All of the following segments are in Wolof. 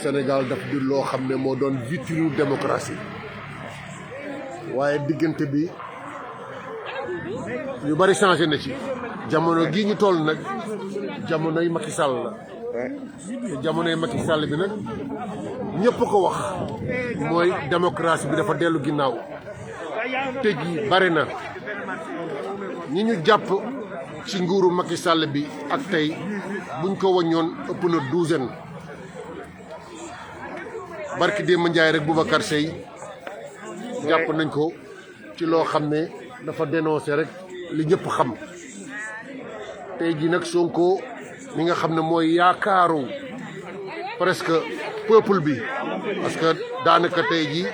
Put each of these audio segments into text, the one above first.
Sénégal daf di loo xam ne moo doon vitrine démocratie waaye diggante bi ñu bari changé na ci jamono gii ñu toll nag jamonoy Macky Sall la jamonoy Macky Sall bi nag ñëpp ko wax mooy démocratie bi dafa dellu ginnaaw tëj yi bari na ñi ñu jàpp ci nguuru Macky Sall bi ak tey buñ ko waññoon ëpp na 12. barki démb Njaay rek Boubacar Seye jàpp nañ ko ci loo xam ne dafa dénoncé rek li ñëpp xam tey ji nag Sonko mi nga xam ne mooy yaakaaru presque peuple bi parce que daanaka tey ji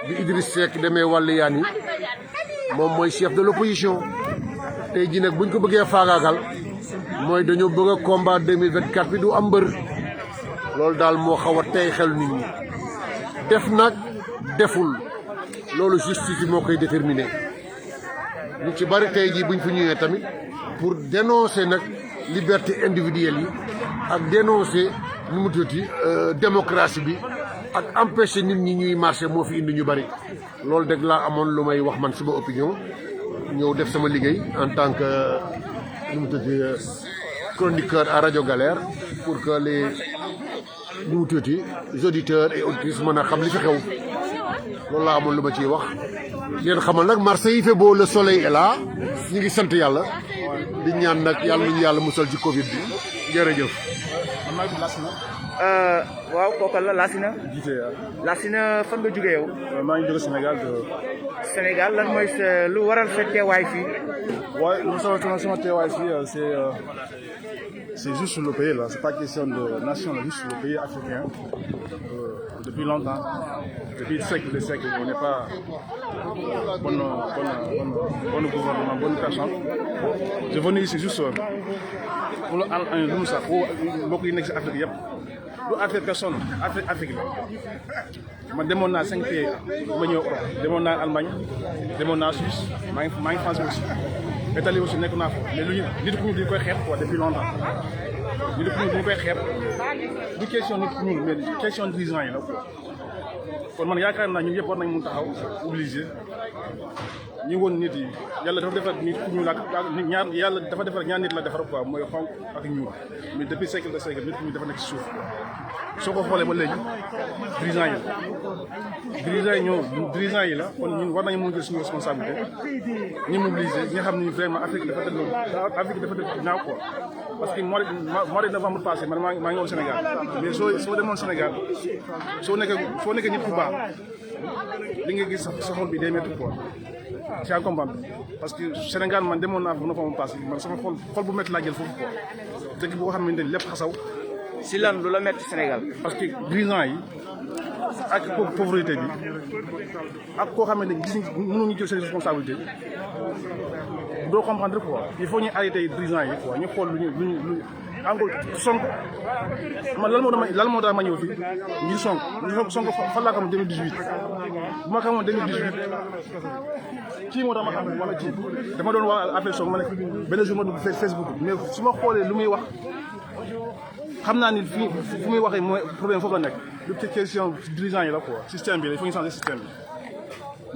bi Idriss Seck demee Waliyaan yi moom mooy chef de l'opposition tey ji nag buñ ko bëggee faagaagal mooy dañoo bëgg a combat 2024 bi du am mbër loolu daal moo xaw a tey xel nit ñi def nag deful loolu justice bi moo koy déterminer ñu ci bari tey jii buñ fi ñëwee tamit pour dénoncer nag liberté individuelle yi ak dénoncer nu mu tuddati démocratie bi ak empêcher nit ñi ñuy marché moo fi indi ñu bari loolu dëgg laa amoon lu may wax man suma opinion ñëw def sama liggéey en tant que nu mu tuddati chroniqueur à Radio Galère pour que les nu mu tuddati auditeurs et auditrices mën a xam li fi xew loolu laa amoon lu ma ciy wax leen xamal nag Marseille il fait beau le soleil est là ñu ngi sant yàlla di ñaan nag yàlla nañu yàlla musal ci Covid bi jërëjëf. waaw kooku la Lassina. Lassina fan nga jógee yow. maa ngi jóge Sénégal. Sénégal lan mooy sa lu waral sa teewaay fii. waaye lu sama teewaay fii c'est juste sur le pays là, c'est pas question de nation, là, juste sur le pays africain. Depuis longtemps, depuis des siècles, on n'est pas bon gouvernement, bonne personne. Je venais ici juste pour beaucoup de Afrique. Lu affaire personne Afrique la man demoon naa 5 pays ma ñëw Europe demoon naa Allemagne demoon naa Suisse maa ngi France aussi Italie aussi nekk naa fa mais lu ñu nit ku ñuul dañu koy xeeb quoi depuis longtemps nit ku ñuul dañu koy xeeb du question nit ku ñuul mais question dirigeant yi la quoi kon man yaakaar naa ñun yëpp war nañ mun taxaw obligé ñu woon nit yi yàlla dafa defar nit ku ñuul ak ñaar yàlla dafa defar ñaar nit la defar quoi mooy xonq ak ñuul mais depuis siècle de siècle nit ku ñuul dafa nekk ci suuf soo ko xoolee ba léegi dirigeant yi la kon ñun war nañu mun jël suñu responsabilité ñu mobiliser ñi nga xam ne vraiment Afrique dafa def ñaaw quoi parce que mois de novembre passé man maa ngi woon Sénégal mais soo demoon Sénégal soo nekkee nit ku baax li nga gis sa xol bi day métti quoi ci à comprendre parce que Sénégal man demoon naa fa novembre passé man sama xol bu métti laa jël foofu quoi dëkk boo xamante ni lépp xasaw. si lan lu la métti Sénégal. parce que dirigeants yi ak pauvreté bi ak koo xamante ni gis mënuñu jël seen responsabilité doo comprendre quoi il faut ñu arrêter dirigeants yi quoi ñu xool lu ñu encore Sonko man lan moo tax ma ñëw fii ngir Sonko fan laa xam 2018 bu ma xamoon 2018 kii moo tax ma xam wala kii dama doon wax affaire Sonko ma ne benn jour ma dugg Facebook mais su ma xoolee lu muy wax xam naa ni fu muy waxee mooy problème foofu la nekk lu ci question dirigeant yi la quoi système bi il faut ñu changer système bi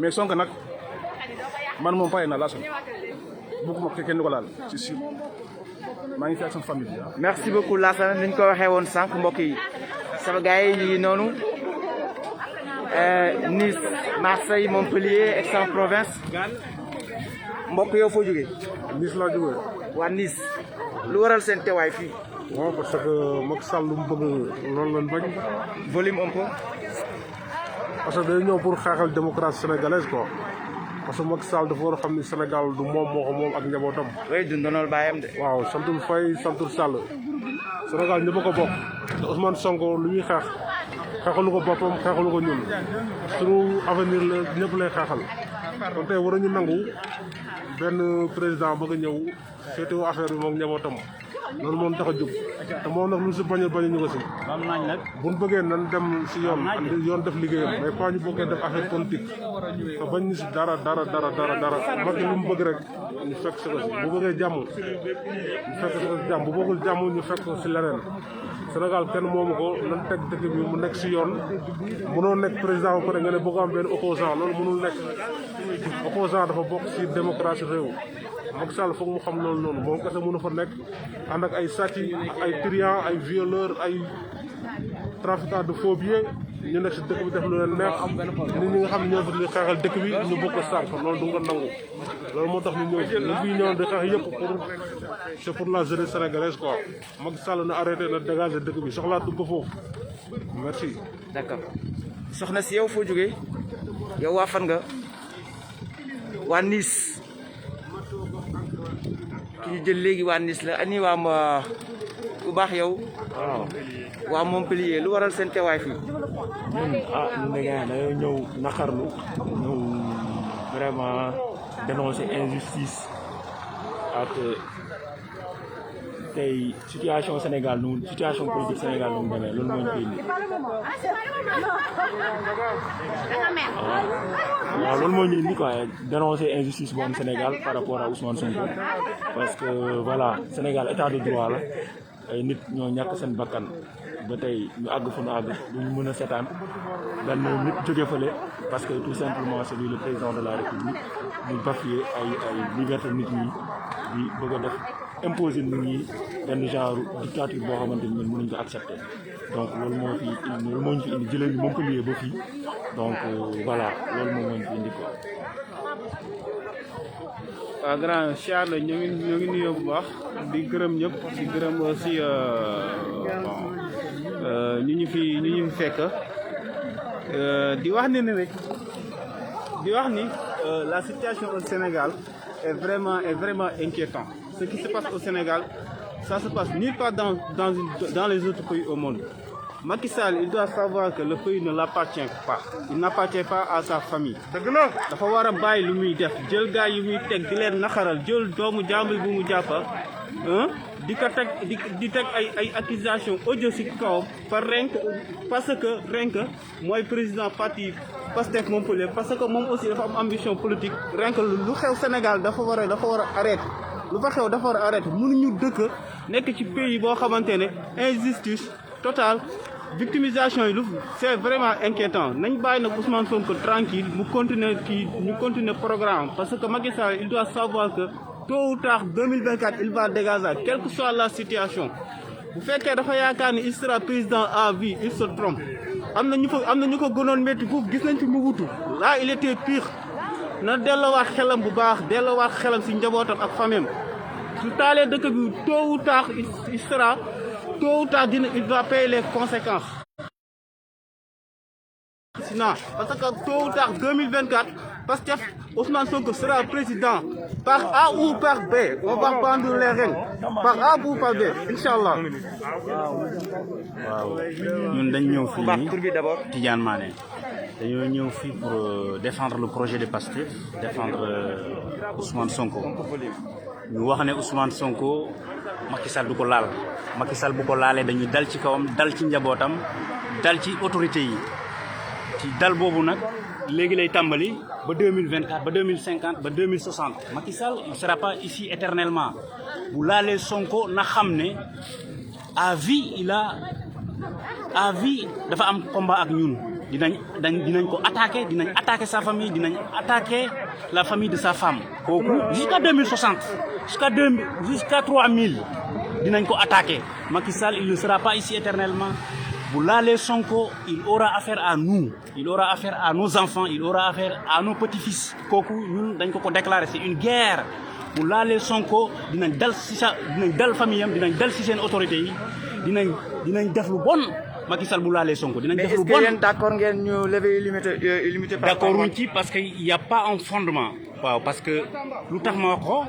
mais Sonko nag man moom pare na laa sonn bëgguma kenn du ko laal c'est sûr maa ngi fi ak sama famille bi. merci beaucoup Lassana ni ñu ko waxee woon sànq mbokk yi sama gars yi ñu ngi noonu Nice Marseille Montpellier Aix-en-Provence mbokk yow foo jógee. Nice laa jógee. waa Nice lu waral seen teewaay fii. waaw parce que Macky Sall lu mu bëgg loolu lañ bañ. volume un peu. parce que day ñëw pour xeexal démocratie sénégalaise quoi. parce que Macky Sall dafa war a xam ni Sénégal du moom moo ko moom ak njabootam. oui du ndonol baayam de. waaw santul Faye santul Sall Sénégal ñëpp a ko bokk te Ousmane Sonko lu ñuy xeex xeexalu ko boppam xeexalu ko ñun suñu avenir la ñëpp lay xeexal kon tey war nañu nangu benn président bëgg a ñëw féetewoo affaire bi moom njabootam loolu moom tax a jóg. te moom nag lu si bañal ñu ko si buñ bëggee nan dem si yoon def liggéeyam mais pas ñu bokkee def affaire politique te bañ ñu si dara Macky lu mu bëgg rek ñu fekk si ko si bu bëggee jàmm ñu fekk si ko si jàmm bu bëggul jàmm ñu fekk ko si leneen Sénégal kenn moomu ko nan teg dëkk bi mu nekk si yoon mënoo nekk président ba pare nga ne bëgg am benn opposant loolu mënul nekk opposant dafa bokk si démocratie réew Macky Sall foog mu xam loolu noonu moom kese mënu fa nekk ànd ak ay sàcc ay trian ay violeur ay trafiquant de faux billets ñu nekk si dëkk bi def lu leen neex nit ñi nga xam ne ñoo fi di xeexal dëkk bi ñu bëgg ko sànq loolu du nga nangu loolu moo tax ñu ñëw ñu fi ñëwoon di xeex yëpp c'est pour la jeunesse sénégalaise quoi Macky Sall na arrêté na dégager dëkk bi soxlaatu ko foofu merci. d'accord soxna si yow foo jógee yow waa fan nga waa Nice ki ñu jël léegi waa Nice la ani waa ma ku baax yow waaw waa Montpellier lu waral seen teewaay fii. ñun ñun de gars dañoo ñëw naqarlu ñëw vraiment dénoncer injustice ak tey situation Sénégal nu situation politique Sénégal nu mu demee loolu moo ñu koy indi. waaw loolu moo ñu indi quoi dénoncer injustice bu am Sénégal par rapport à Ousmane Sonko parce que voilà Sénégal état de droit la. ay nit ñoo ñàkk seen bakkan ba tey ñu àgg fu ñu àgg duñu mën a seetaan benn nit jóge fële parce que tout simplement c'est lui le président de la République ñu bafouer ay liberté nit ñi di bëgg a def imposer nit ñi benn genre dictature boo xamante ni ñun mënuñ ko accepter donc loolu moo ñu fi indi jëlee ñu Montpellier ba fii donc voilà loolu moo ñu fi indi quoi. waaw grand Cheikh la ñoo ngi nuyoo bu baax di gërëm ñëpp di gërëm aussi ñu ñu fi fekk di wax ni rek di wax ni la situation au Sénégal est vraiment inquiétant. Ce qui se passe au Sénégal, ça se passe nulle part dans les autres pays au monde. Macky Sall, il doit savoir que le pays ne l'appartient pas. Il n'appartient pas à sa famille. dafa war a bàyyi lu muy def jël gars yi muy teg di leen naxaral jël doomu jàmbur bu mu jàppa di ko teg di teg ay accusation audio ci kaw parce que mooy président parti Pastef Montpellier parce que moom aussi dafa am ambition politique rien que lu xew Sénégal dafa war a arrêter lu fa xew dafa war a arrêter mënuñu dëkk nekk ci pays boo xamante ne injustice totale victimisation yi c'est vraiment inquiétant nañ bàyyi nag Ousmane Sonko tranquille mu continuer programme parce que Macky Sall il doit savoir que tôt ou tard 2024 il va dégager quelle que soit la situation bu fekkee dafa yaakaar ni il sera président à vie il se trompe am na ñu ko gënoon métti foofu gis nañ fi mu wutu là il était pire na delloowaat xelam bu baax delloowaat xelam si njabootam ak famille su taalee dëkk bi tôt ou tard il va payer les conséquences. Sinon, parce que tôt ou tard 2024 parce que Ousmane Sonko sera président par A ou par B. On va prendre les règles par A ou par B, Inch'Allah. waaw ñun dañ ñëw fii nii Tidiane Mané dañoo ñëw fii pour défendre le projet de Pastef défendre Ousmane Sonko ñu wax ne Ousmane Sonko Macky Sall du ko laal Macky Sall bu ko laalee dañuy dal ci kawam dal ci njabootam dal ci autorité yi ci dal boobu nag léegi lay tàmbali ba 2024 ba 2050 ba 2060 Macky Sall il sera pas ici éternellement bu laalee Sonko na xam ne à vie dafa am combat ak ñun dinañ ko attaquer sa famille dinañ attaquer la famille de sa femme kooku jusqu'à 2060 jusqu'à 3000 dinañ ko attaquer Macky Sall il ne sera pas ici éternellement bu laalee Sonko il aura affaire à nous il aura affaire à nos enfants il aura affaire à nos petits-fils kooku ñun dañ ko déclarer c'est une guerre bu laalee Sonko dinañ dal famille am dinañ dal ci seen autorités yi dinañ def lu bon Macky Sall bu laalee Sonko dinañ def lu bon. mais est-ce que yéen d'accord ngeen ñu lever illimité par d'accord wuñ ci parce que y a pas un fondement. waaw parce que lu tax ma wax ko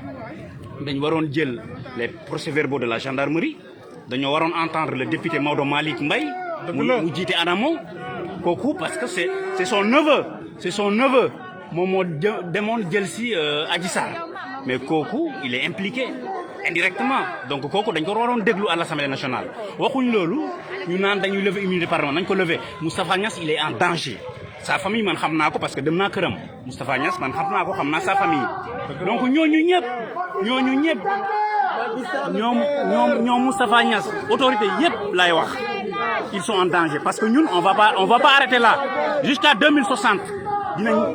dañ waroon jël les procès-verbaux de la gendarmerie dañoo waroon entendre le député Maodo Malick Mbaye mu jiite ANAMO kooku parce que c'est son neveu moom moo demoon jël si Adji Sarr mais kooku il est impliqué indirectement donc kooku dañ ko waroon déglu à l'Assemblée nationale waxuñ loolu ñu naan dañuy lever immunité parlementaire nañ ko lever Moustapha Niasse il est en danger sa famille man xam naa ko parce que dem naa këram Moustapha Niasse man xam naa ko xam naa sa famille donc ñooñu ñëpp ñoom Moustapha Niasse autorité yëpp lay wax ils sont en danger parce que ñun on va pas arrêter là jusqu'à 2060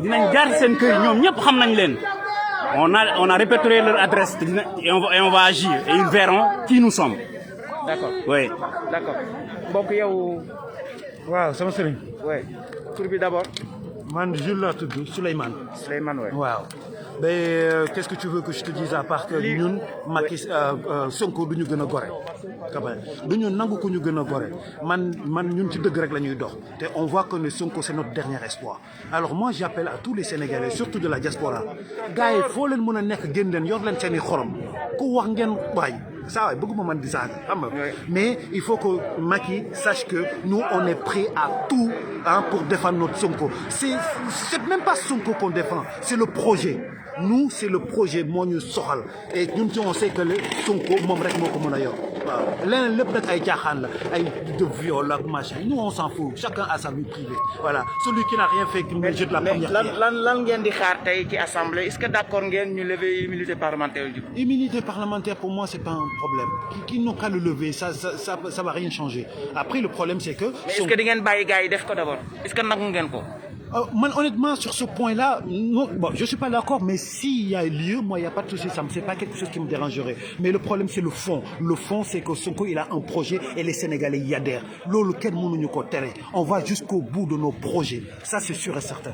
dinañ jaar seen kër ñoom ñëpp xam nañ leen on a répertorié leur adresse et on va agir et ils verront qui nous sommes. D'accord. Oui. D'accord. Mbokk yow. waaw sama sëriñ. oui tur bi d'abord. man Jules laa tudd Souleymane. Souleymane oui. waaw. mais qu'est-ce que tu veux que je te dise à part que ñun Macky Sonko du ñu gën a gore. quand même du ñu nangu ko ñu gën a gore man ñun ci dëgg rek la ñuy dox te on voit que ne Sonko c'est notre dernier espoir alors moi j'appelle à tous les Sénégalais surtout de la diaspora gars yi foo leen mën a nekk génn leen yor leen seen i xorom ku wax ngeen waay saa waay bëgguma man di saaga xam nga mais il faut que Macky sache que nous on est prêt à tout pour défendre notre Sonko c'est même pas Sonko qu'on défend c'est le projet nous c'est le projet moo ñu soxal et ñun ci on sait que le Sonko moom rek moo ko mën a yor waaw leneen lépp nag ay caaxaan la ay de viol ak machin nous on s'en fout chacun a sa vie privée voilà celui qui n'a rien fait qu'il me jette la première pierre. lan ngeen di xaar tey ci assemblée est-ce que d'accord ngeen ñu lever immunité parlementaire du coup. Immunité parlementaire pour moi c'est pas un problème qui n'ont qu'à le lever ça va rien changer après le problème c'est que. mais est-ce que di ngeen bàyyi gars yi def ko d'abord est-ce que nangu ngeen ko. Man, honnêtement, sur ce point-là, non, bon, je suis pas d'accord, mais s'il y a lieu, moi, il n'y a pas de souci, c'est pas quelque chose qui me dérangerait. Mais le problème, c'est le fond. Le fond, c'est que Sonko, il a un projet et les Sénégalais y adhèrent. On va jusqu'au bout de nos projets. Ça, c'est sûr et certain.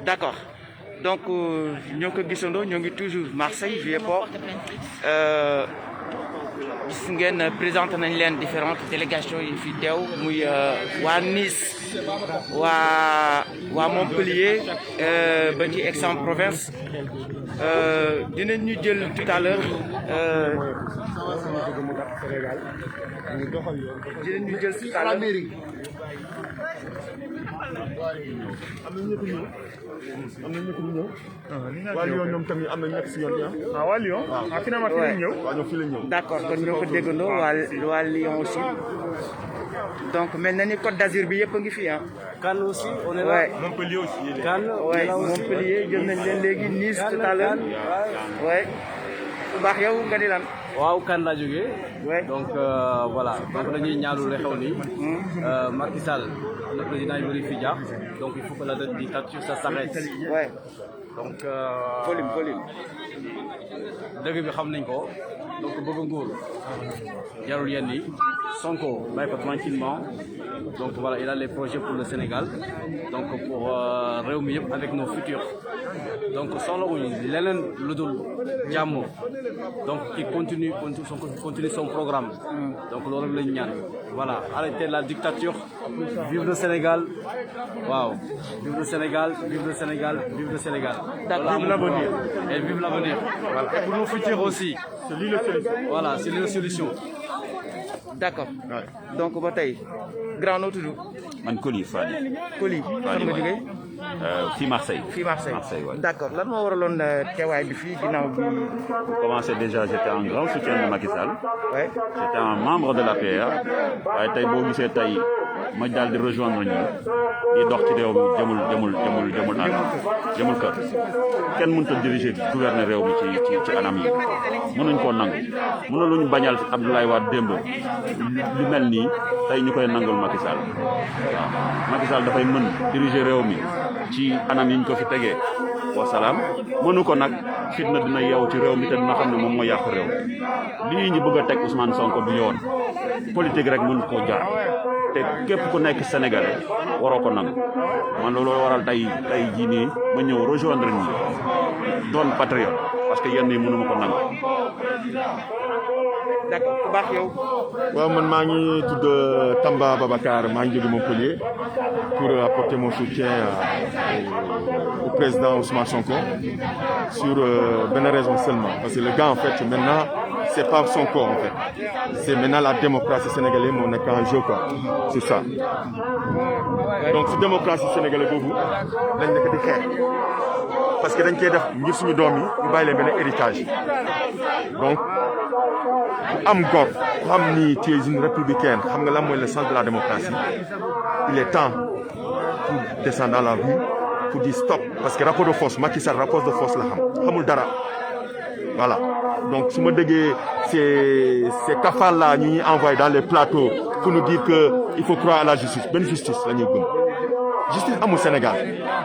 D'accord. Donc, ñoo ko gisandoo ñoo ngi toujours Marseille Vieux-Port gis ngeen présenté nañ leen différentes délégations yi fi teew muy waa Nice waa Montpellier ba ci Aix-en-Provence dinañ ñu jël tout à l'heure dinañ ñu jël tout à l'heure am na ñëpp ñu ñëw. waa Lyon ñoom tamit am na nekk si yoon bi ah. waa Lyon. waaw finalement fii lañ ñëw. waaw ñoom fii lañ ñëw. d'accord kon ñoo ko déggandoo waa Lyon aussi donc mel na ni Côte d'Azur bi yëpp a ngi fi ah. Cannes aussi on est là. Ouais. Montpellier aussi. Cannes ouais Montpellier jël nañ leen léegi Nice tout à l'heure. ouais bu baax yow nga di lan. waaw Cannes laa jógee. ouais donc voilà donc dañuy ñaalu la xew nii. Macky Sall le président il veut fi jaar donc il faut que la dictature ça s'arrête. ouais donc. volume. dëgg bi xam nañ ko donc bëgg nguur jarul yenn yi Sonko bàyyi ko tranquillement donc voilà il a les projets pour le Sénégal donc pour réew mi yëpp avec nos futurs donc soxlawuñu leneen lu dul jàmm donc qui continue son programme donc loolu lañu ñaan voilà arrêter la dictature vive le Sénégal waaw vive le Sénégal vive le Sénégal vive le Sénégal. Vive l'avenir. Et vive l'avenir. Voilà. Et pour nos futurs aussi. C'est lui le solution. Voilà, c'est lui la solution. d'accord donc ba tey grand noo tudd. man Coly Fadi. Coly fan nga jógee. fii Marseille. fii Marseille ouais. d'accord lan moo waraloon teewaay bi fii ginnaaw bi. Pour commencer déjà j'étais un grand soutien de Macky Sall. ouais j'étais un membre de l'APR. waaye tey boo gisee tey ma daal di rejoindre ñu di dox ci réew mi jëmul kër. kenn mënut a diriger gouverner réew mi ci anam yi mënuñ koo nangu mënuñu bañal Abdoulaye Wade démb lu mel nii tey ñu koy nangul Macky Sall waaw Macky Sall dafay mën diriger réew mi ci anam yi ñu ko fi tegee wasalaam mënu ko nag fitna dina yeewu ci réew mi te dina xam ne moom moo yàq réew lii ñu bëgg a teg Ousmane Sonko du yoon politique rek mënu koo jaar te képp ku nekk Sénégalais waroo ko nangu man loolu waral tey jii nii ma ñëw rejoindre ñi doon patriote parce que yenn yi mënuma ko nangu. d'accord ku baax yow. waaw man maa ngi tudd Tamba Babacar maa ngi jóge Montpellier pour apporter mon soutien au président Ousmane Sonko sur benn raison seulement parce que le gars en fait maintenant c'est pas Sonko en fait c'est maintenant la démocratie sénégalaise moo nekk en jeu quoi c'est ça donc si démocratie sénégalaise boobu lañ nekk di xeex parce que dañ koy def ngir suñu doom yi ñu bàyyi leen benn héritage donc am gor ku xam ni tu es une républicaine xam nga lan mooy le sens de la démocratie il est temps pour descendre dans la rue pour dire stop parce que rapport de force Macky Sall rapport de force la xamul dara voilà donc su ma déggee ces cafards là ñu ñuy envoyé dans les plateaux pour nous dire que il faut croire à la justice benn justice la ñuy gëm justice amul Sénégal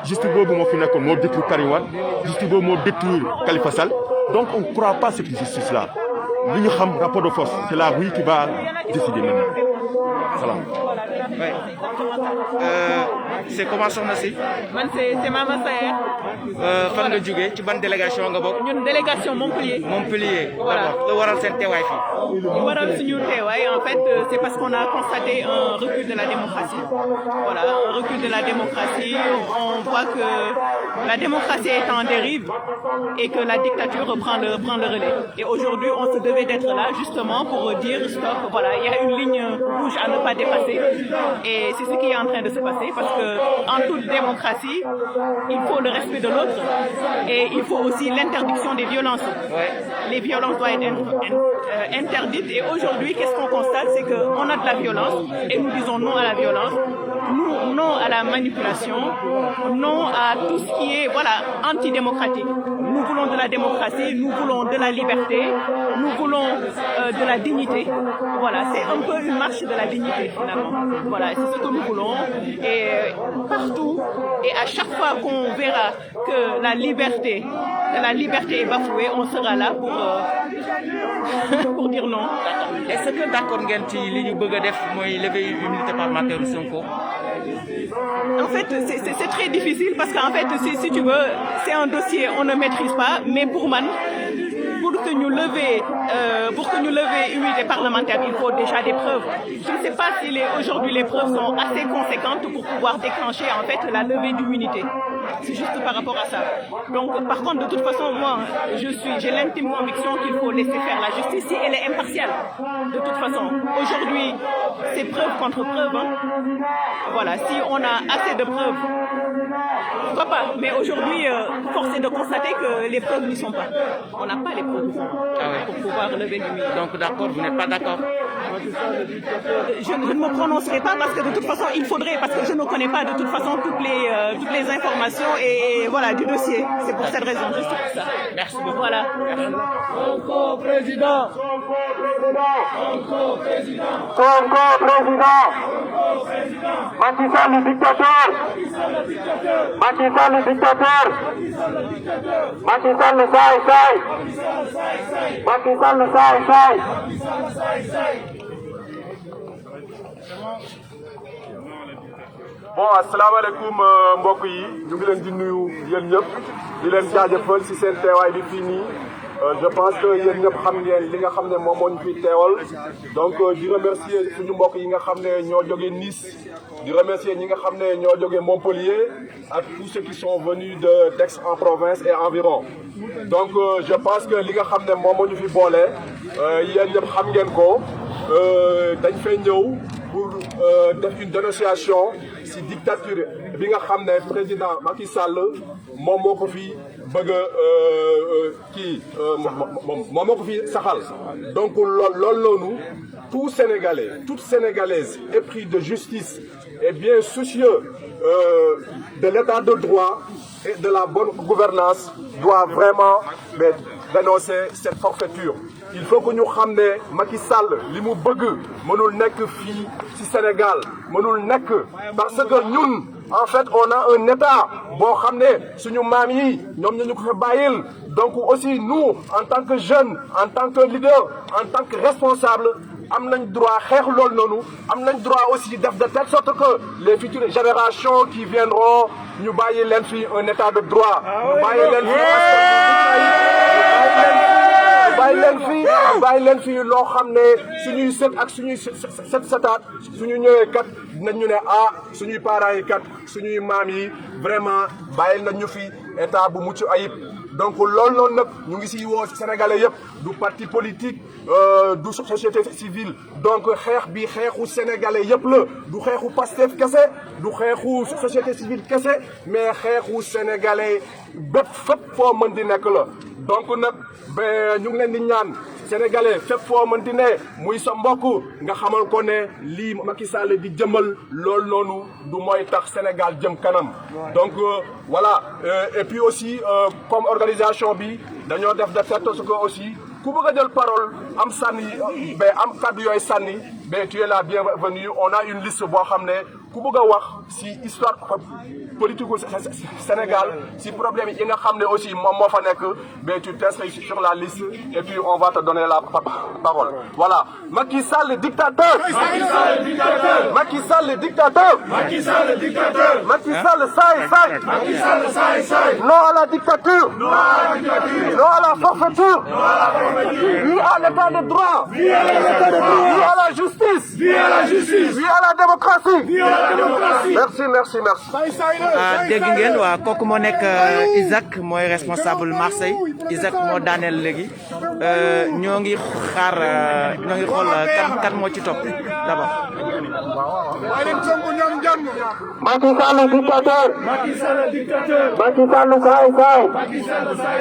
justice boobu moo fi nekkoon moo détruire Karim Wade justice boobu moo détruire Khalifa Sall donc on ne croit pas à cette justice là li ñu xam rapport de force c'est la rue qui va décider maintenant salaam. Ouais. C'est comment soxna si. man c'est Mama Sayer. fan nga jógee ci ban délégation nga bokk. ñun délégation Montpellier. Montpellier. Voilà. Lu waral seen teewaay fii. Li waral suñu teewaay en fait c'est parce qu'on a constaté un recul de la démocratie. Voilà, un recul de la démocratie. On voit que la démocratie est en dérive et que la dictature prend le relais. Et aujourd'hui, on se devait d'être là justement pour dire stop. Voilà, il y a une ligne rouge à ne pas dépasser. Et c'est ce qui est en train de se passer parce que en toute démocratie, il faut le respect de l'autre et il faut aussi l'interdiction des violences. Ouais. Les violences doivent être interdites et aujourd'hui, qu'est-ce qu'on constate? C'est qu'on a de la violence et nous disons non à la violence, non à la manipulation, non à tout ce qui est antidémocratique. Nous voulons de la démocratie, nous voulons de la liberté, nous voulons de la dignité. Voilà, c'est un peu une marche de la dignité finalement. Voilà, c'est ce que nous voulons. Et partout, et à chaque fois qu'on verra que la liberté est bafouée, on sera là pour dire non. Est-ce que d'accord ngeen ci li ñu bëgg a def mooy lever immunité parlementaire Sonko? En fait, c'est très difficile parce qu'en fait, si tu veux, c'est un dossier on ne maîtrise pas, mais pour que nous lever immunité parlementaire, il faut déjà des preuves. Je ne sais pas si aujourd'hui les preuves sont assez conséquentes pour pouvoir déclencher en fait la levée d'immunité. C'est juste par rapport à ça. Donc, par contre, de toute façon, moi, j'ai l'intime conviction qu'il faut laisser faire la justice si elle est impartiale. De toute façon, aujourd'hui, c'est preuve contre preuve. Hein. Voilà, si on a assez de preuves, pourquoi pas. Mais aujourd'hui, force est de constater que les preuves n'y sont pas. On n'a pas les preuves pour pouvoir lever l'immunité. Donc, d'accord, vous n'êtes pas d'accord? Je ne me prononcerai pas parce que de toute façon, il faudrait, parce que je ne connais pas de toute façon toutes les informations et voilà, du dossier. C'est pour cette raison, juste pour ça. Merci beaucoup. Voilà. Sonko président. Sonko président. Macky Sall le dictateur. Macky Sall le dictateur. Macky Sall le saay-saay. Macky Sall le saay-saay. bon asalaamaaleykum mbokk yi ñu ngi leen di nuyu yéen ñëpp di leen jaajëfal ci seen teewaay bi fii nii je pense que yéen ñëpp xam ngeen li nga xam ne moom moo ñu fi teewal donc di remercier suñu mbokk yi nga xam ne ñoo jógee Nice di remercier ñi nga xam ne ñoo jógee Montpellier ak tous ceux qui sont venus d'Aix-en-Provence et environ donc je pense que li nga xam ne moom moo ñu fi boole yéen ñëpp xam ngeen ko dañ fay ñëw pour def une dénonciation ci dictature bi nga xam ne président Macky Sall moom moo ko fi bëgg moom moo ko fi saxal donc loolu noonu tout Sénégalais toute Sénégalaise épris de justice et bien soucieux de l'état de droit et de la bonne gouvernance doit vraiment dénoncer cette forfaiture. Il faut que ñu xam ne Macky Sall li mu bëgg mënul nekk fii ci Sénégal mënul nekk parce que ñun en fait on a un état boo xam ne suñu maam yi ñoom ñu ko fa bàyyil donc aussi nous en tant que jeunes en tant que leader en tant que responsable am nañ droit xeex loolu noonu am nañ droit aussi def de telle sorte que les futures générations qui viendront ñu bàyyi leen fi un état de droit ñu bàyyi leen fi bàyyi leen fi loo xam ne suñuy sët ak suñuy sëtaat suñu ñëwee kat dinañ ñu ne suñuy parents yi kat suñuy maam yi vraiment bàyyi nañ ñu fi état bu mucc ayib donc loolu noonu nag ñu ngi si woo Sénégalais yëpp du parti politique du société civile donc xeex bi xeexu Sénégalais yëpp la du xeexu Pastef kese du xeexu société civile kese mais xeexu Sénégalais bépp fépp foo mën di nekk la donc nag ba ñu ngi leen di ñaan sénégalais fépp foo mënti ne muy sa mbokk nga xamal ko ne lii Macky Sall di jëmal loolu noonu du mooy tax Sénégal jëm kanam donc voilà et puis aussi comme organisation bi dañoo def de telle sorte que aussi ku bëgg a jël parole am sànni ba am kàddu yooyu sànni ba tu es la bienvenue on a une liste boo xam ne ku bëgg a wax si histoire politique Sénégal si problème yi nga xam ne aussi moom moo fa nekk ba tu t'inscris sur la liste et puis on va te donner la parole voilà Macky Sall le dictateur Macky Sall le dictateur Macky Sall le dictateur Macky Sall saay non à la dictature non à la forfaiture oui à l'état de droit oui à la justice oui à la démocratie merci dégg ngeen waa kooku moo nekk Isaac mooy responsable Marseille Isaac moo daaneel léegi ñoo ngi xaar ñoo ngi xool kan moo ci topp d'abord. Macky Sall dictateur. Macky Sall dictateur. Macky Sall saay.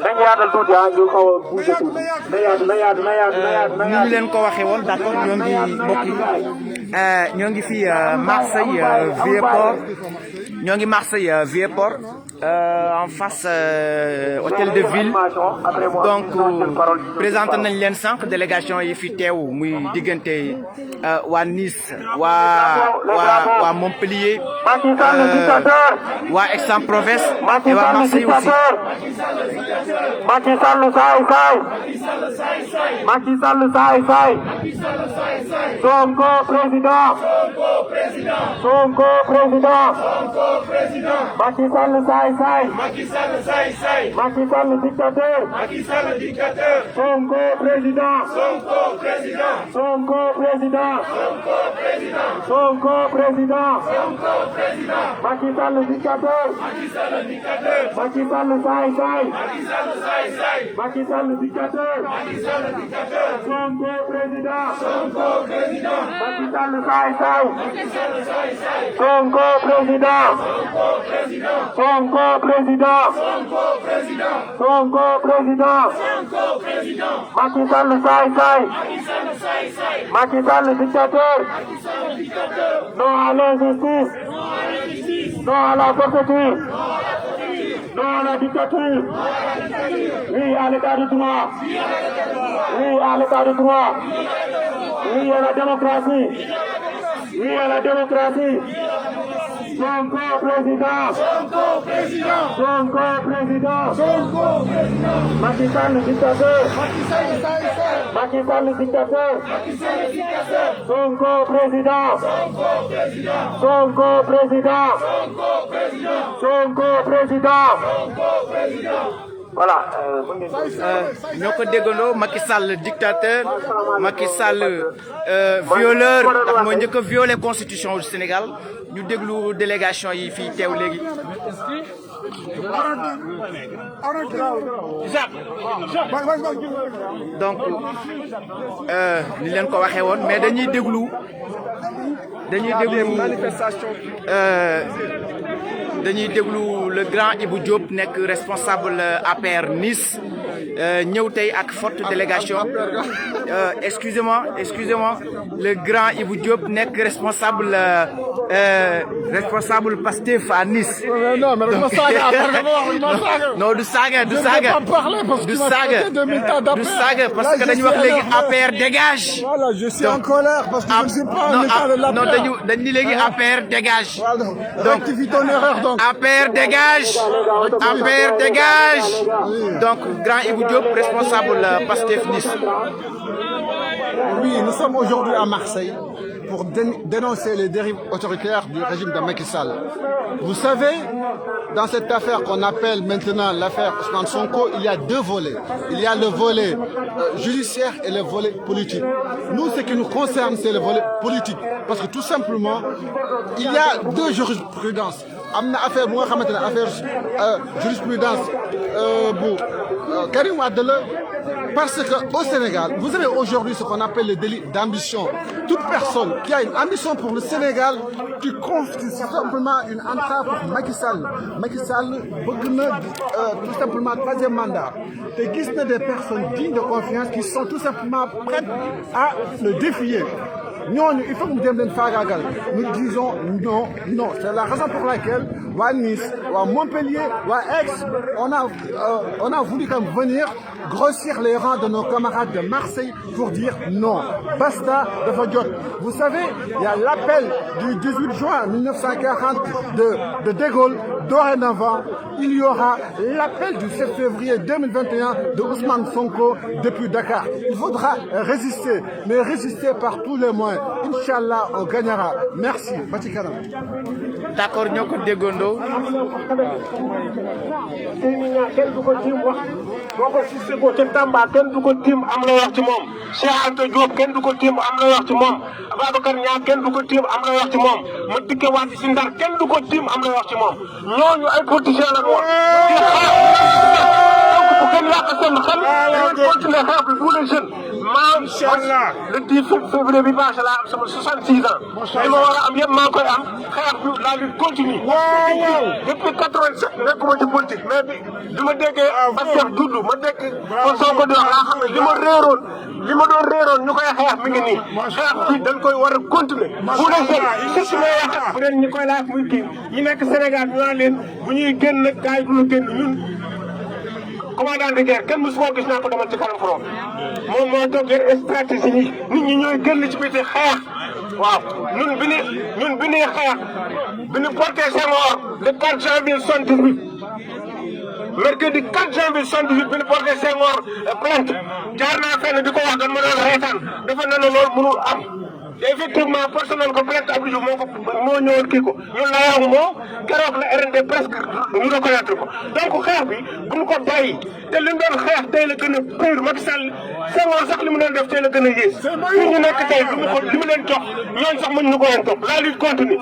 dañu yaatal tuuti ñu xaw a buuse tuuti na yaatu. ni ñu leen ko waxee woon d'accord ñoo ngi mbokk yi ñoo ngi fii Marseille Vieux-Port ñoo ngi Marseille Vieux-Port en face hôtel de ville donc présenté nañ leen sànq délégation yi fi teew muy diggante waa Nice waa Montpellier waa Aix-en-Provence et waa Marseille aussi. Macky Sall saay. Macky Sall saay. Sonko président. Macky Sall saay. Macky Sall dictateur. Sonko président. Macky Sall dictateur. Macky Sall saay. Macky Sall dictateur. Sonko président. Macky Sall saay. Sonko président. Macky Sall saay. Macky Sall dictateur. Non à l'injustice. Non à la forfaiture. Non à la dictature. Oui à l'état de droit. Oui à la démocratie. Sonko président. Macky Sall dictateur. Sonko président. Voilà. ñoo ko déggandoo Macky Sall dictateur Macky Sall violeur ndax mooy njëkk a violé constitution du Sénégal ñu déglu délégation yi fii teew léegi. donc ni leen ko waxee woon mais dañuy déglu le grand Ibou Diop nekk responsable APR Nice ñëw tey ak forte délégation excusez-moi le grand Ibou Diop nekk responsable Pastef à Nice. non du saaga parce que dañu wax léegi APR dégage. Voilà, je suis en colère parce que je ne suis pas en état de la non dañu ni léegi APR dégage. donc ton erreur donc. APR dégage. Donc grand Ibou Diop responsable Pastef Nice. Oui, nous sommes aujourd'hui à Marseille pour dénoncer les dérives autoritaires du régime de Macky Sall. Vous savez, dans cette affaire qu'on appelle maintenant l'affaire Ousmane Sonko, il y a deux volets. Il y a le volet judiciaire et le volet politique. Nous, ce qui nous concerne, c'est le volet politique. Parce que tout simplement, il y a deux jurisprudences. Am na affaire bu nga xamante ne affaire jurisprudence bu Karim Wade parce qu'au Sénégal, vous avez aujourd'hui ce qu'on appelle le délit d'ambition. Toute personne qui a une ambition pour le Sénégal, qui constitue simplement une entrave pour Macky Sall. Macky Sall tout simplement troisième mandat. Et qui sont des personnes dignes de confiance qui sont tout simplement prêtes à le défier. Non, il faut que nous devons faire nous disons non, non. C'est la raison pour laquelle, à Nice, à Montpellier, à Aix, on a voulu comme venir grossir les rangs de nos camarades de Marseille pour dire non. Basta de Fadjot. Vous savez, il y a l'appel du 18 juin 1940 de De Gaulle. Dorénavant, il y aura l'appel du 7 février 2021 de Ousmane Sonko depuis Dakar. Il faudra résister, mais résister par tous les moyens. Inch'Allah, on gagnera. Merci. Batikana. D'accord, nous avons des gondos. Cheikh Anta Diop kenn du ko tiim am na wax ci moom Babacar Niang kenn du ko tiim am na wax ci moom Madické Wade si Ndar kenn du ko tiim am na wax ci moom ñooñu ay politiciens la woon donc bu kenn yàq seen xel dañuy continuer xeex bi pour les jeunes Inch'Allah le 10 février bi passé laa am sama 66 ans li ma war a am yëpp maa ngi koy am xeex bi la lutte continue depuis 87 nekkuma ci politique mais bi ma déggee Pastef tudd ma dégg ko Sonko di wax laa xam ne li ma doon réeroon ñu koy xeex mi ngi nii xeex bi dañ koy war a continuer bu les jeunes surtout may wax bu leen ñi koy laaj muy kii ñi nekk Sénégal ñu naan leen bu ñuy génn gaay du ñu génn ñun commandant de guerre kenn mosu koo gis naa ko demal ci kanam front moom moo toog yor stratégie yi nit ñi ñooy génn ci biti xeex waaw ñun bi ñuy xeex bi ñu porté Senghor le 4 janvier 78 mercredi 4 janvier 78 bi ñu porté Senghor plainte jaar naa fenn di ko wax dañ ma doon reetaan dafa ne la loolu mënul am effectivement personnel ko plainte Abdou Diouf moo ñëwoon kii ko ñun la yow moo keroog la RND presque ñu reconnaître ko donc xeex bi bu ñu ko bàyyi te li ñu doon xeex tey la gën a pire Macky Sall Senghor sax li mu doon def tey la gën a yées fi ñu nekk tey li mu leen jox ñooñu sax mën ñu ko leen topp la lutte continue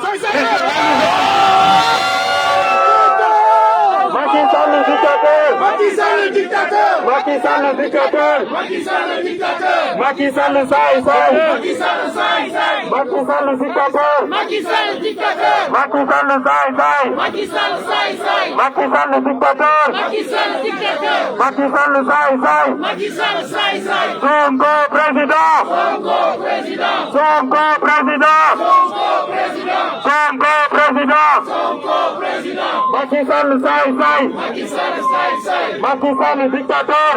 Macky Sall le dictateur Macky Sall le dictateur Macky Sall le dictateur Macky Sall le dictateur Macky Sall le saay-saay Macky Sall le saay-saay Macky Sall le dictateur Macky Sall le dictateur Macky Sall le saay-saay Macky Sall le saay-saay Macky Sall le dictateur Macky Sall le dictateur Macky Sall le saay-saay Macky Sall le saay-saay Sonko président Sonko président Sonko président Sonko président Sonko président Sonko président Macky Sall le saay-saay Macky Sall le saay-saay Macky Sall le dictateur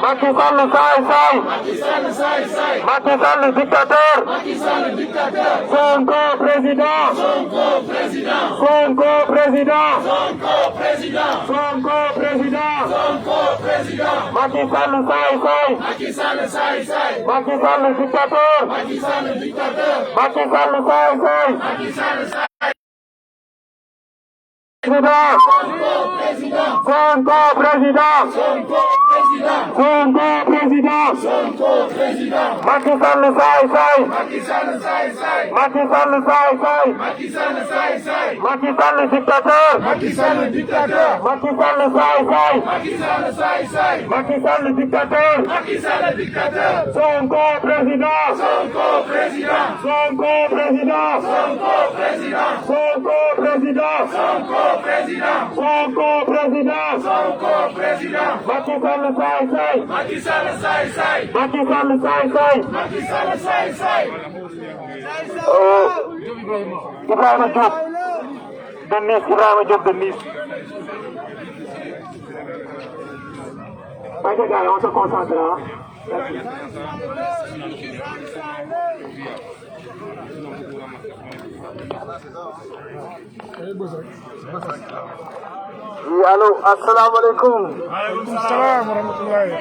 Macky Sall le saay-saay Macky Sall le saay-saay Macky Sall le dictateur Macky Sall le dictateur Sonko président Sonko président Sonko président Sonko président Sonko président Sonko président Macky Sall le saay-saay Macky Sall le saay-saay Macky Sall le dictateur Macky Sall le dictateur Macky Sall le saay-saay Macky Sall le saay-saay président Sonko président Sonko président Sonko président Sonko président Macky Sall le saay-saay Macky Sall le saay-saay Macky Sall le saay-saay Macky Sall le saay-saay Macky Sall le dictateur Macky Sall le dictateur Macky Sall le saay-saay Macky Sall le saay-saay Macky Sall le dictateur Macky Sall le dictateur Sonko président Sonko président Sonko président Sonko président Sonko président Sonko président Sonko président Sonko président Macky Sall le saay-saay Macky Sall le saay-saay Macky Sall le saay-saay Macky Sall le saay-saay Ibrahima Diop de Nice Ibrahima Diop de Nice ok gars on se concentre Oui, allô, assalamu alaikum. Waaleykum salaam wa rahmatullahi.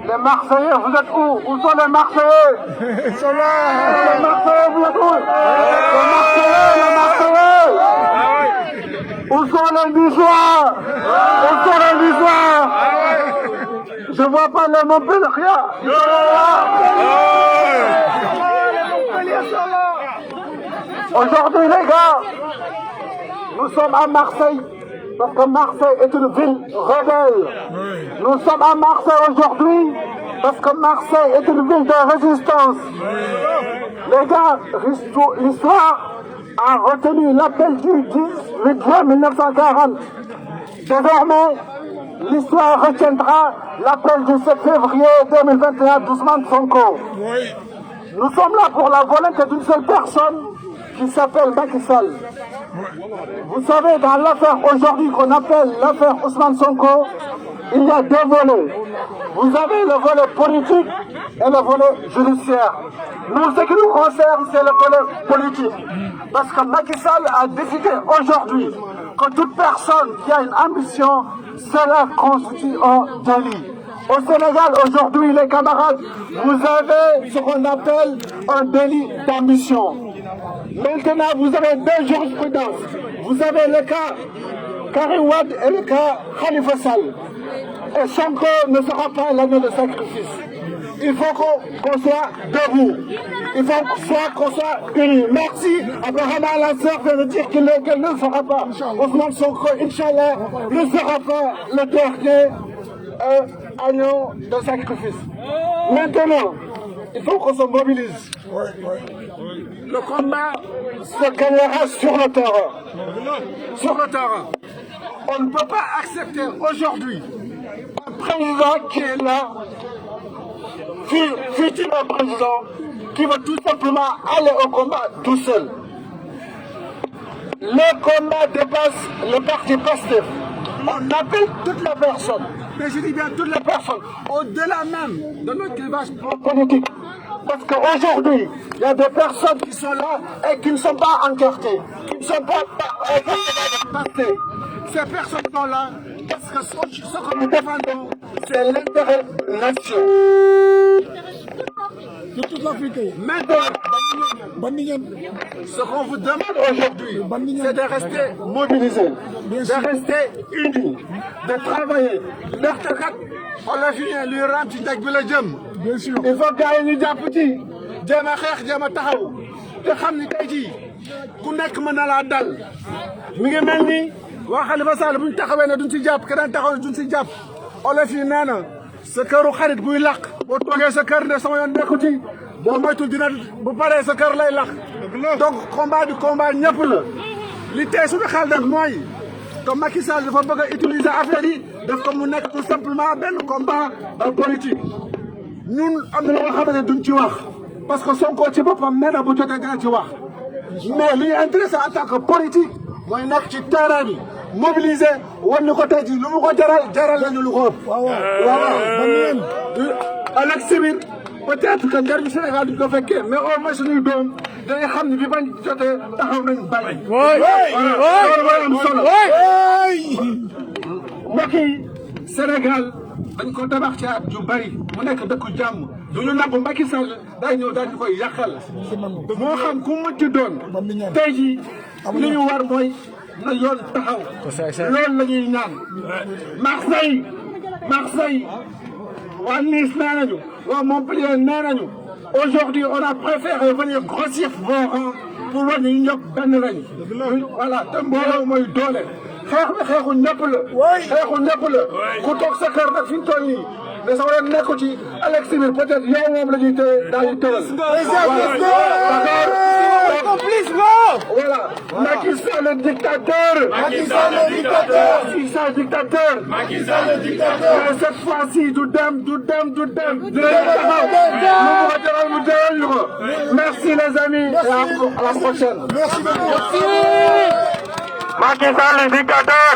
Les Marseillais, vous êtes où? Où sont les Marseillais? Ils sont là. Les Marseillais, vous êtes où? Les Marseillais, les Marseillais. Où sont les Niçois? Où sont les Niçois? Je vois pas les Montpellier. Aujourd'hui, les gars, nous sommes à Marseille parce que Marseille est une ville rebelle. Nous sommes à Marseille aujourd'hui parce que Marseille est une ville de résistance. Les gars, l'histoire a retenu l'appel du 18 juin 1940. Désormais, l'histoire retiendra l'appel du 7 février 2021 d'Ousmane Sonko. Nous sommes là pour la volonté d'une seule personne qui s'appelle Macky Sall. Vous savez, dans l'affaire aujourd'hui qu'on appelle l'affaire Ousmane Sonko, il y a deux volets. Vous avez le volet politique et le volet judiciaire. Nous, ce qui nous concerne, c'est le volet politique. Parce que Macky Sall a décidé aujourd'hui que toute personne qui a une ambition, cela constitue un délit. Au Sénégal, aujourd'hui, les camarades, vous avez ce qu'on appelle un délit d'ambition. Maintenant, vous avez deux jurisprudences. Vous avez le cas Karim Wade et le cas Khalifa Sall. Et Sonko ne sera pas l'année de sacrifice. Il faut qu'on soit debout. Il faut qu'on soit unis. Merci. Abraham Al-Assar vient de dire qu'elle ne sera pas. Ousmane Sonko, Inch'Allah, ne sera pas le dernier agneau de sacrifice. Maintenant, il faut qu'on se mobilise. Le combat se gagnera sur le terrain. Sur le terrain. On ne peut pas accepter aujourd'hui un président qui est là, fut-il un président qui veut tout simplement aller au combat tout seul. Le combat dépasse le parti PASTEF. On appelle toutes les personnes, mais je dis bien toutes les personnes, au-delà même de notre clivage politique. Parce qu'aujourd'hui, il y a des personnes qui sont là et qui ne sont pas encartées, qui ne sont pas passées. Ces personnes sont là parce que ce que nous défendons, c'est l'intérêt de la nation. De toute l'Afrique. Maintenant, ce qu'on vous demande aujourd'hui, c'est de rester mobilisés, de rester unis, de travailler. On l'a fini, lui rentre ci dëkk bi la jëm. Bien sûr. Il faut gars yi ñu jàpp ci jéem a xeex jéem a taxaw te xam ni tey jii ku nekk mën na laa dal mi ngi mel ni waa Khalifa Sall bu ñu taxawee ne duñ si jàpp keneen taxaw ne duñ si jàpp olof yi nee na sa këru xarit buy laq boo toogee sa kër ne sama yoon nekku ci boo moytul dina bu paree sa kër lay laq donc combat du combat ñëpp la li tey suñu xel nag mooy que Macky Sall dafa bëgg a utiliser affaire yi def ko mu nekk tout simplement benn combat politique ñun am na loo xamante ne duñ ci wax parce que Sonko ci boppam nee na bu jotee dina ci wax mais li ñu intéressé en tant que politique mooy nekk ci terrain bi mobiliser wan ñu ko tey jii lu mu ko jaral nañu lu ko ëpp. waaw Alex Sibir peut-être que njariñu Sénégal duñ ko fekkee mais au moins suñuy doom dañuy xam ne bi bañ jotee taxaw nañ bañ. loolu mooy am solo. mbokk yi Sénégal dañ ko tabax ci at yu bari mu nekk dëkku jàmm du ñu nangu Macky Sall day ñëw daal di koy yàqal moo xam ku mu ci doon tey jii li ñu war mooy na yoon taxaw loolu la ñuy ñaan Marseille waa Nice nee nañu waa Montpellier nee nañu aujourd'hui on a préféré venir grossir vos rangs pour wane ñu ñëpp benn lañu voilà te mbooloo mooy doole xeex bi xeexu ñëpp la ku toog sa kër nag fi mu toll nii mais sama yoon nekku ci Alex Sibir peut-être yow moom la ñuy téye daal di tëral voilà Macky Sall le dictateur Macky Sall le dictateur mais cette fois-ci du dem merci les amis et à la prochaine merci beaucoup. Macky Sall le dictateur.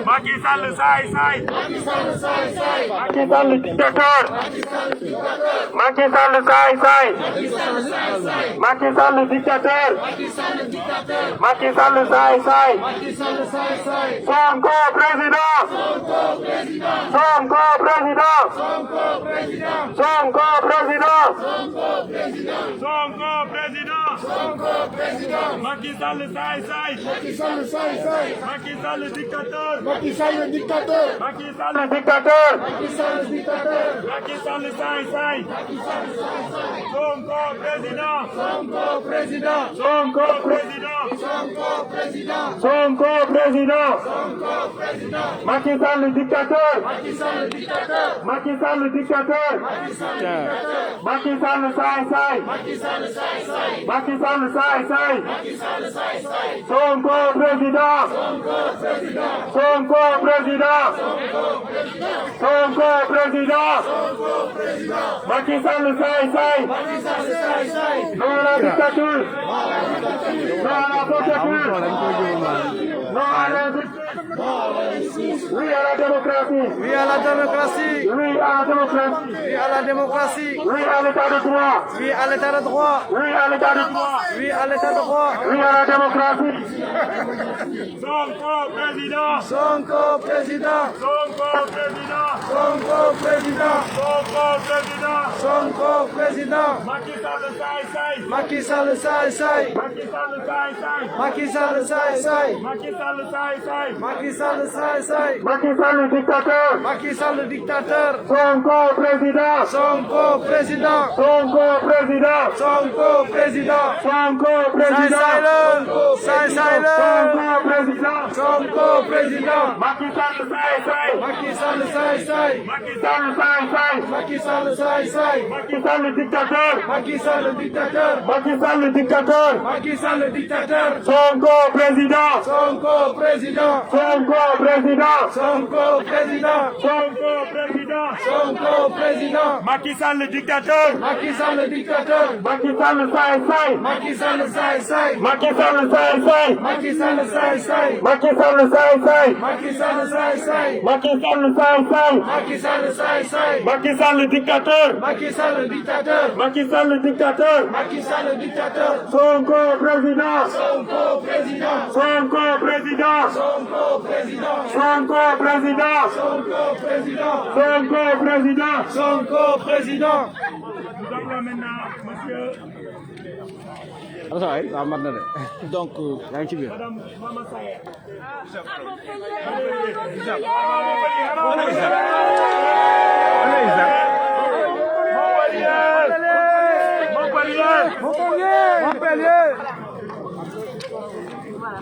Macky Sall le saay-saay. Macky Sall le dictateur. Macky Sall le saay-saay. Macky Sall le dictateur. Macky Sall le saay-saay. Sonko président. Sonko président. Sonko président. Sonko président. Macky Sall saay saay. Macky Sall saay saay. Macky Sall dictateur. Macky Sall dictateur. Macky Sall dictateur. Macky Sall dictateur. Macky Sall saay saay. Sonko président. Sonko président. Sonko président. Sonko président. Sonko président. Sonko président. Macky Sall dictateur. Macky Sall dictateur. Macky Sall dictateur. Macky Sall saay saay. Macky Sall saay saay. Macky Sall saay saay. Macky Sall saay saay. Sonko président. Sonko président. Sonko président. Sonko président. Sonko président. Macky Sall saay saay. Macky Sall saay saay. Non à la dictature. Non à la dictature. Non à la Oui à la démocratie. Oui à la démocratie. Oui à la démocratie. Oui à la démocratie. Oui à l'état de droit. Oui à l'état de droit. Oui à l'état de droit. Oui à l'état de droit. Oui à la démocratie. Sonko président. Sonko président. Sonko président. Sonko président. Sonko président. Sonko président. Macky Sall saay saay. Macky Sall saay saay. Macky Sall saay saay. Macky Sall saay saay. Macky Sall saay saay. Macky Sall saay saay. Macky Sall dictateur. Macky Sall dictateur. Sonko président. Sonko président. Sonko président. Sonko président. Sonko président. Saay saay le. Sonko président. Sonko président. Macky Sall saay saay. Macky Sall saay saay. Macky Sall saay saay. Macky Sall saay saay. Macky Sall dictateur. Macky Sall dictateur. Macky Sall dictateur. Macky Sall dictateur. Sonko président. Sonko président. Sonko président. Sonko président. Sonko président. Sonko président. Macky Sall dictateur. Macky Sall dictateur. Macky Sall saay saay. Macky Sall saay saay. Macky Sall saay saay. Macky Sall saay saay. Macky Sall saay saay. Macky Sall saay saay. Macky Sall saay saay. Macky Sall saay saay. Macky Sall dictateur. Macky Sall dictateur. Macky Sall dictateur. Macky Sall dictateur. Sonko président. Sonko président. Sonko président. Sonko président. Sonko président. Sonko président. Sonko président. Sonko président. Nous avons maintenant monsieur Donc, yaa ngi ci biir. Madame Mama Saye.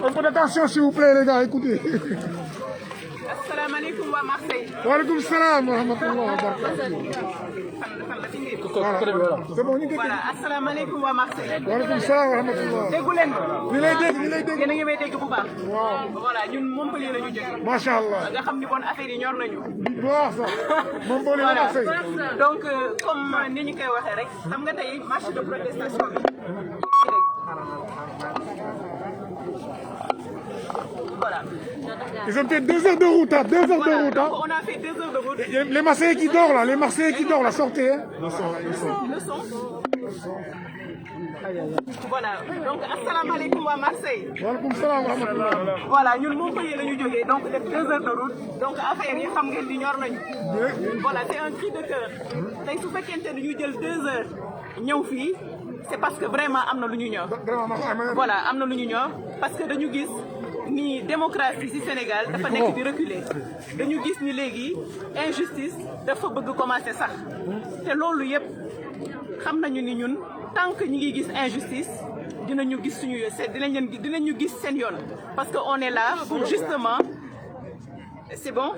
Un peu d'attention s'il vous plaît les gars, écoutez. Assalamu alaikum wa Marseille. Wa alaikum salam wa rahmatullah wa barakatuh. C'est bon, ñu dégg. Voilà, assalamu alaikum wa Marseille. Wa alaikum salam wa rahmatullah. Déggu leen ko. Ñu lay dégg, ñu lay dégg. Yéen a ngi may dégg bu baax. Waaw. Voilà, ñun Montpellier la ñu jógee. Macha Allah. Nga xam ni bon affaire yi ñor nañu. Bu baax sax. Montpellier Voilà. Marseille. Donc comme ni ñu koy waxee rek xam nga tey marche de protestation bi. Voilà. Ils ont peut-être 2 heures de route, hein, 2 heures de route. Hein. Donc on a fait 2 heures de route. Les Marseillais qui dorment là, les Marseillais qui dorment là, sortez. Hein. Le son. Voilà, donc assalamu alaikum wa Marseille. Wa alaikum salam wa rahmatullah. Voilà, ñun Montpellier la ñu jógee donc def 2 heures de route donc affaire yi xam ngeen di ñor nañu. Voilà, c'est un cri de cœur. Tey su fekkente ne ñu jël 2 heures ñëw fii c'est parce que vraiment am na lu ñu ñor. Voilà, am na lu ñu ñor parce que dañu gis ni démocratie ci Sénégal dafa nekk di reculer. Dañu gis ni léegi injustice dafa bëgg commencer sax te loolu yëpp xam nañu ni ñun tant que ñu ngi gis injustice dinañu gis suñu dinañu gis seen yoon parce que on est là pour justement c'est bon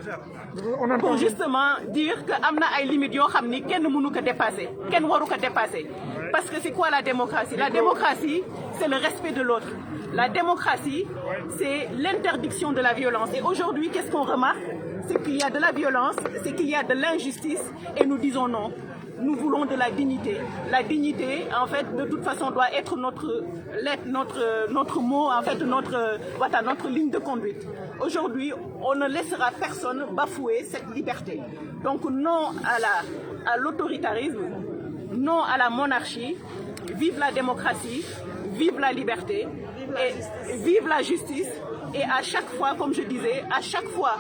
pour justement dire que am na ay limites yoo xam ni kenn mënu ko dépasser kenn waru ko dépasser parce que c'est quoi la démocratie? La démocratie c'est le respect de l'autre. La démocratie c'est l'interdiction de la violence et aujourd'hui qu'est-ce qu'on remarque? C'est qu'il y a de la violence, c'est qu'il y a de l'injustice et nous disons non. Nous voulons de la dignité. La dignité, en fait, de toute façon, doit être notre mot, en fait, notre ligne de conduite. Aujourd'hui, on ne laissera personne bafouer cette liberté. Donc, non à l'autoritarisme, non à la monarchie. Vive la démocratie, vive la liberté, et vive la justice. Et à chaque fois, comme je disais, à chaque fois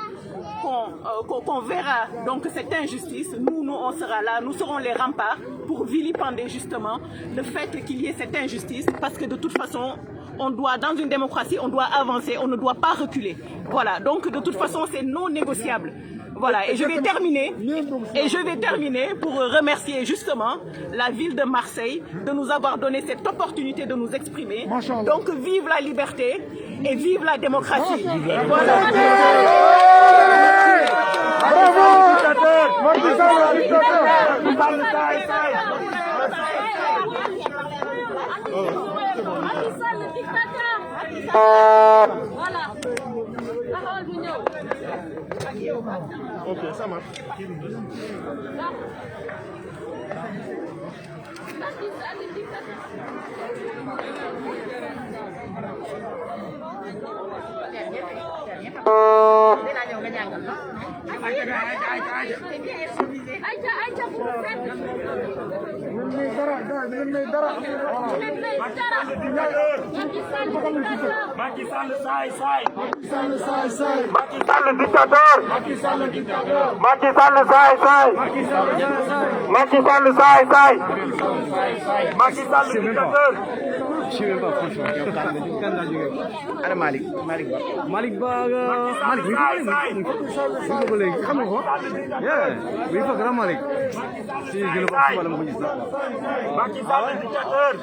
qu'on verra donc cette injustice, nous nous on sera là, nous serons les remparts pour vilipender justement le fait qu'il y ait cette injustice, parce que de toute façon, on doit, dans une démocratie, on doit avancer, on ne doit pas reculer. Voilà, donc de toute façon, c'est non négociable. Voilà, et je vais terminer pour remercier justement la ville de Marseille de nous avoir donné cette opportunité de nous exprimer. Donc vive la liberté et vive la démocratie. Voilà. Ok, ça marche. Macky Sall saay saay. Macky Sall dictateur. Macky Sall dictateur. Macky Sall saay saay. Macky Sall saay saay. Macky Sall dictateur. Je sais même pas franchement. Ana Malick Ba. Malick Ba Malick mi ko léegi xam nga ko. Oui fa grand Malick. Si je le vois wala ma ko gis. Macky Sall dictateur.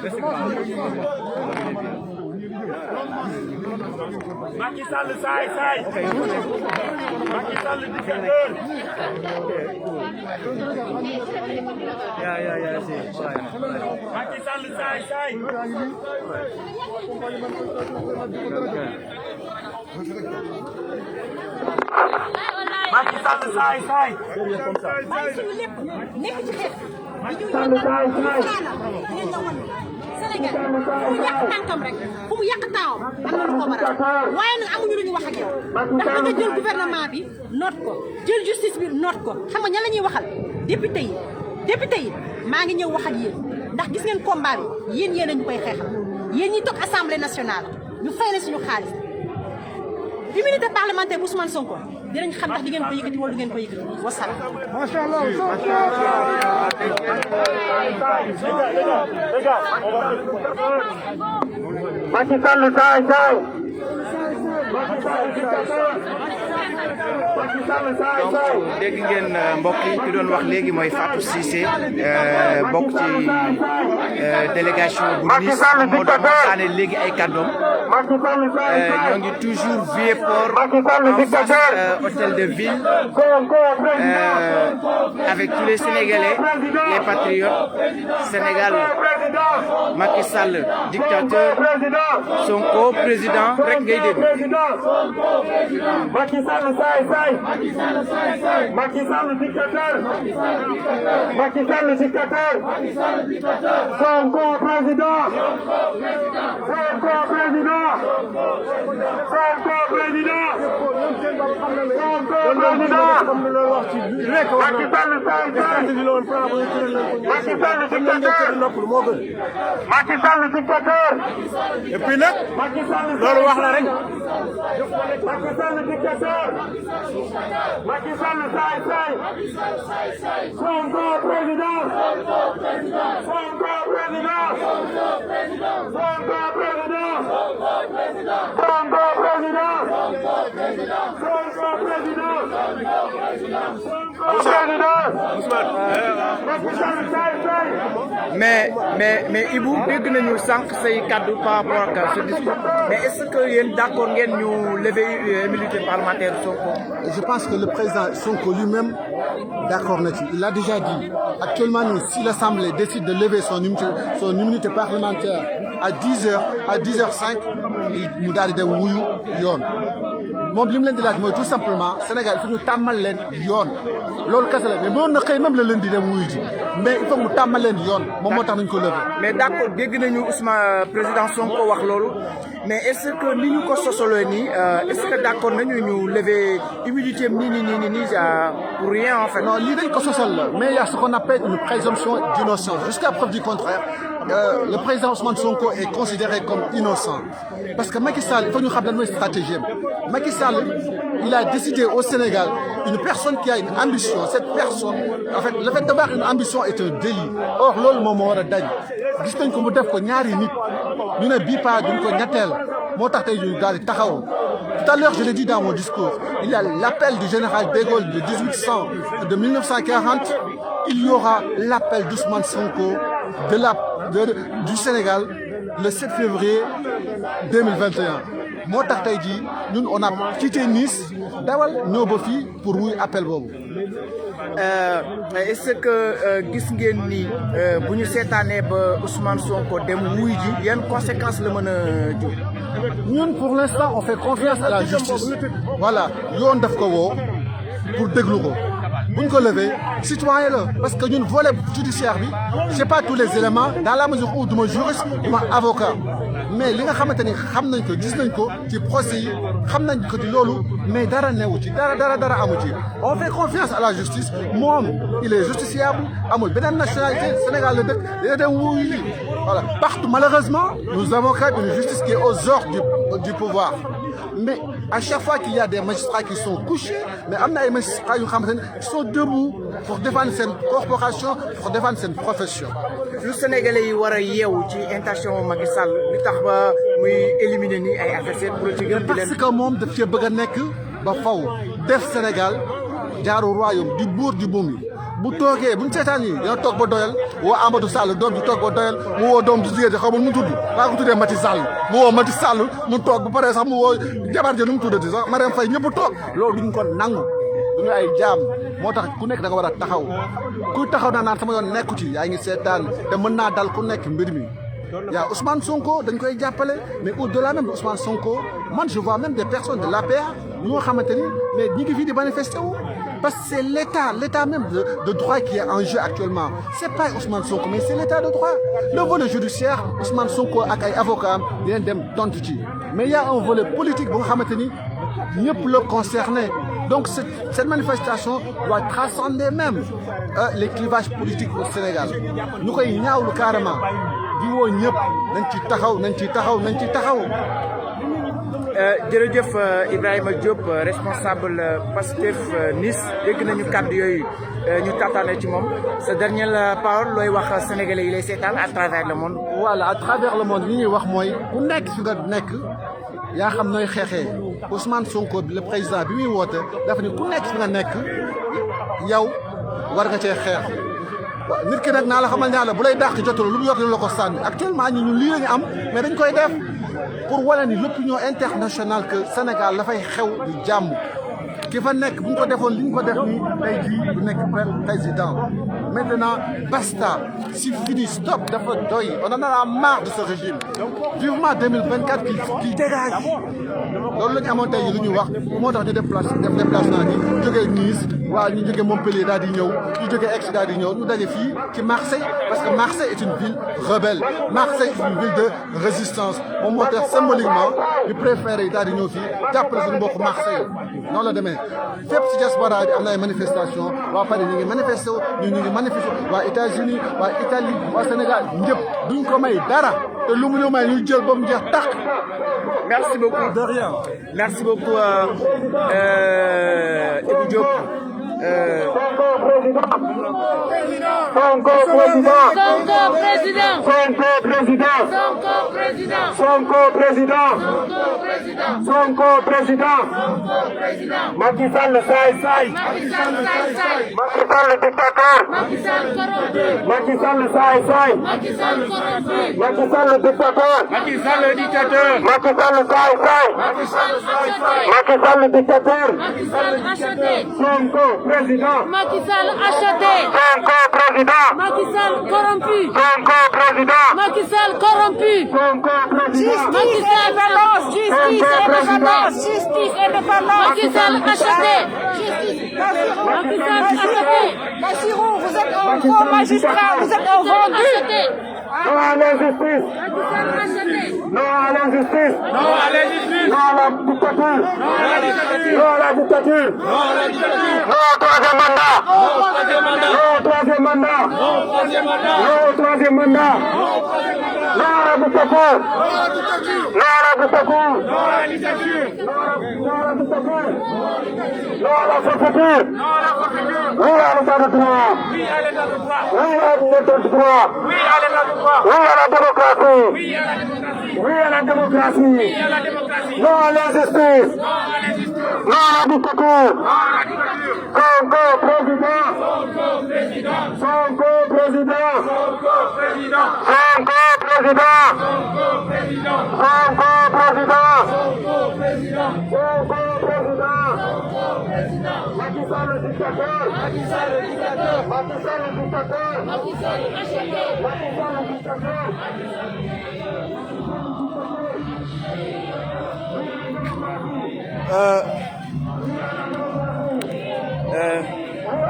Macky Sall saay saay. Macky Sall dictateur. Ya si. Macky Sall saay saay. Macky Sall saay saay. Sénégal fu mu yàq tànkam rek fu mu yàq taawam am na lu ko waral waaye nag amuñu lu ñu wax ak yow ndax da nga jël gouvernement bi noot ko jël justice bi noot ko xam nga ñan la ñuy waxal député yi maa ngi ñëw wax ak yéen ndax gis ngeen combat bi yéen a ñu koy xeexal yéen ñi toog assemblée nationale ñu fay na suñu xaalis immunité parlementaire bu Ousmane Sonko dinañ xam ndax di ngeen ko yëkkati wala du ngeen ko yëkkati wasalaam. Macha Allah. Macky Sall saay saay. donc dégg ngeen mbokk yi ki doon wax léegi mooy Fatou Cissé bokk ci délégation bu Nice moo doon waxtaane léegi ay kàddoom ñoo ngi toujours Vieux-Port en face hôtel de ville avec tous les Sénégalais les patriotes Sénégal Macky Sall dictateur Sonko président rek ngay dégg. Macky Sall saay saay. Macky Sall dictateur. Macky Sall dictateur. Sonko président. Sonko président. Sonko président. Sonko président. Macky Sall saay saay. Macky Sall dictateur. Macky Sall dictateur. Et puis nag loolu wax la rek. Macky Sall dictateur. Macky Sall saay saay. Sonko président. Sonko président. Sonko président. Sonko président. Sonko président. mais Ibou dégg nañu sànq say kaddu par rapport ak ce discours mais est-ce que yéen d'accord ngeen ñu lever immunité parlementaire Sonko? Je pense que le président Sonko lui-même d'accord là-dessus. Il a déjà dit actuellement nous, si l'Assemblée décide de lever son immunité parlementaire à 10h05 ñu daal di dem wuyu yoon moom li mu leen di laaj mooy tout simplement Sénégal il faut ñu tàmmal leen yoon loolu kese la mais mënoon na xëy même la leen di dem wuyu ji mais il faut mu tàmmal leen yoon moom moo tax nañu ko lever. mais d'accord dégg nañu Ousmane président Sonko wax loolu mais est-ce que ni ñu ko sosoloo nii est-ce que d'accord nañu ñu lever immunité am nii pour rien en fait. non lii dañ ko sosal la mais il y a ce qu'on appelle une présomption d'innocence jusqu'à preuve du contraire. Le président Ousmane Sonko est considéré comme innocent parce que Macky Sall il faut ñu xam lan mooy stratégie am Macky Sall il a décidé au Sénégal, une personne qui a une ambition, cette personne, en fait, le fait d'avoir une ambition est un délit. Or, loolu moom moo war a dañ gis nañ ko mu def ko ñaari nit ñu ne bii pas duñ ko ñetteel moo tax tey ñu daal di taxaw. Tout à l'heure, je l'ai dit dans mon discours, il y a l'appel du général de Gaulle de 1940, il y aura l'appel d'Ousmane Sonko du Sénégal le 7 février 2021. moo tax tey jii ñun on a quitté Nice dawal ñëw ba fii pour wuy appel boobu. est-ce que gis ngeen ni bu ñu seetaanee ba Ousmane Sonko dem wuy ji yan conséquences la mën a jur. ñun pour l'instant on fait confiance à la justice voilà yoon daf ko woo pour déglu ko buñ ko lever citoyen la parce que ñun volet judiciaire bi j'ai pas tous les éléments dans la mesure où duma juriste duma avocat mais li nga xamante ni xam nañ ko gis nañ ko ci procès yi xam nañ ko ci loolu mais dara newu ci dara amu ci on fait confiance à la justice moom il est justiciable amul beneen nationalité Sénégal la dëkk dina dem wuyu voilà partout malheureusement nous avons quand même une justice qui est aux ordres du pouvoir mais à chaque fois qu'il y a des magistrats qui sont couchés mais am na ay magistrats yu xamante ne qui sont debout pour défendre seen corporation pour défendre seen profession. lu Sénégalais yi war a yeewu ci intention Macky Sall li tax ba muy éliminer ni ay adversaires politiques. parce que moom daf cee bëgg a nekk ba faw def Sénégal jaaru royaume du buur du buum yi bu toogee bu ñu seetaan yi dina toog ba doyal woo Amadou Sall doom ji toog ba doyal mu woo doom ji jigéen ji xaw ma nu mu tudd maa ko tuddee Macky Sall mu woo Macky Sall mu toog ba pare sax mu woo jabar ji nu mu tuddati sax Marème Faye ñëpp toog loolu duñ ko nangu duñu ay jaam moo tax ku nekk da nga war a taxaw ku taxaw naa naan sama yoon nekku ci yaa ngi seetaan te mën naa dal ku nekk mbir mi yaa Ousmane Sonko dañ koy jàppale mais au-delà même de Ousmane Sonko man je vois même des personnes de l'APR ñoo xamante ni mais ñi ngi fii di manifester wu parce que c'est l'état même de droit qui est en jeu actuellement c'est pas Ousmane Sonko mais c'est l'état de droit le volet judiciaire Ousmane Sonko ak ay avocats dinañ dem tontu ci mais il y a un volet politique bu nga xamante ni ñëpp la concerné donc cette manifestation doit transcender même les clivages politiques au Sénégal ñu koy ñaawlu carrément di woo ñëpp nañ ci taxaw. jërëjëf Ibrahima Diop responsable Pastef Nice dégg nañu kàddu yooyu ñu tataane ci moom sa dernière parole looy wax sénégalais yi lay seetaan à travers le monde. voilà à travers le monde li ñuy wax mooy ku nekk fi nga nekk yaa xam nooy xeexee Ousmane Sonko le président bi muy woote dafa ni ku nekk fi nga nekk yow war nga cee xeex. waaw nit ki nag naa la xamal ñaa la bu lay dàq jotul lu mu yor la ko sànni actuellement ñun lii la ñu am mais dañ koy def pour wane ni l'opinion internationale que Sénégal dafay xew di jàmm ki fa nekk bu ñu ko defoon li ñu ko def nii tey jii du nekk président maintenant basta c'est fini stop dafa doy on en a marre de ce régime vivement 2024 qu'il dégage loolu la ñu amoon tey lu ñuy wax moo tax ñu def déplacement ni jógee Nice waa ñu jógee Montpellier daal di ñëw ñu jógee Aix daal di ñëw ñu daje fii ci Marseille parce que Marseille est une ville rebelle Marseille est une ville de résistance moom moo tax symboliquement ñu préféré daal di ñëw fii jàppale suñu mbokk Marseille noonu la demee fépp ci diaspora bi am na ay manifestation waa Paris ñu ngi manifesté ñu ngi manifesté waa États-Unis waa Italie waa Sénégal ñëpp duñ ko may dara te lu mu ñu may ñu jël ba mu jeex tàq. Merci beaucoup. De rien. Merci beaucoup Ibou Diop. Sonko président. Macky Sall saay. Macky Sall dictateur. Macky Sall saay. Macky Sall dictateur. Macky Sall dictateur. Macky Sall saay. Macky Sall dictateur. Sonko président. Macky Sall acheté. Sonko président. Macky Sall corrompu. Sonko président. Macky Sall corrompu. Sonko président. Macky Sall justice indépendance. Macky Sall acheté. Macky Sall acheté. Bassirou, vous êtes un faux magistrat, vous êtes un vendu. Non à l'injustice. Non à l'injustice. Non à l'injustice. Non à la dictature. Non à la dictature. Non au troisième mandat. Non au troisième mandat. Non au troisième mandat.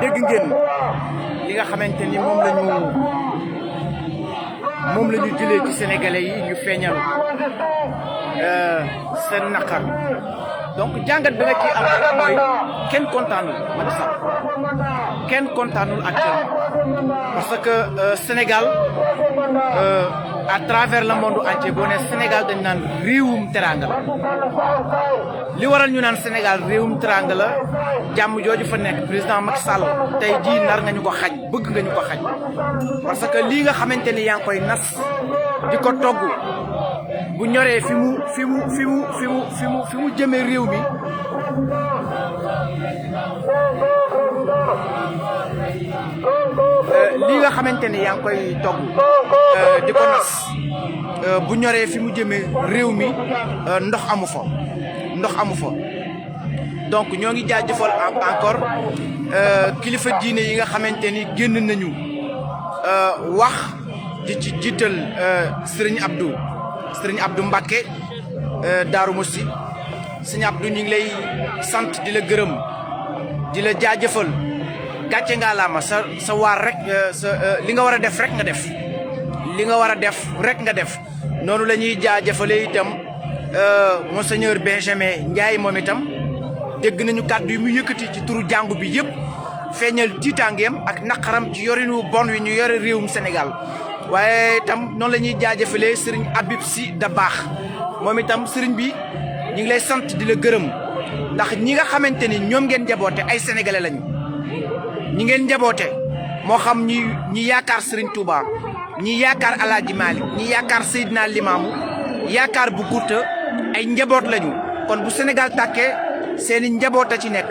dégg ngeen li nga xamante ni moom la ñu jëlee ci sénégalais yi ñu feeñal seen naqar donc jàngat bi nga ci am rek mooy kenn kontaanul Macky Sall kenn kontaanul actuellement parce que Sénégal à travers le monde entier boo nee Sénégal dañ naan réewum teranga la li waral ñu naan Sénégal réewum teranga la jàmm jooju fa nekk président Macky Sall tey jii nar nga ñu ko xañ bëgg nga ñu ko xañ parce que lii nga xamante ni yaa ngi koy nas di ko togg bu ñoree fi mu jëmee réew mi lii nga xamante ni yaa ngi koy togg di ko nas bu ñoree fi mu jëmee réew mi ndox amu fa donc ñoo ngi jaajëfal encore kilifa diine yi nga xamante ni génn nañu wax di ci jiital Serigne Abdou Mbacké Daaru Musti Serigne Abdou ñu ngi lay sant di la gërëm di la jaajëfal gàcce nga laama sa waar rek li nga war a def rek nga def noonu la ñuy jaajëfale itam monseigneur Benjamin Ndiaye moom itam dégg nañu kàddu yi mu yëkkati ci turu jàngu bi yëpp feeñal tiitaangeem ak naqaram ci yorinu bon wi ñu yore réewum Sénégal waaye itam noonu la ñuy jaajëfalee Serigne Habib Sy Dabakh moom itam Serigne bi ñu ngi lay sant di la gërëm ndax ñi nga xamante ni ñoom ngeen njaboote ay sénégalais lañu ñi ngeen njaboote moo xam ñi yaakaar Serigne Touba ñi yaakaar El Hadj Malick ñi yaakaar Seydina Limamou yaakaar bu Kourta ay njaboot lañu kon bu Sénégal tàkkee seeni njaboot a ci nekk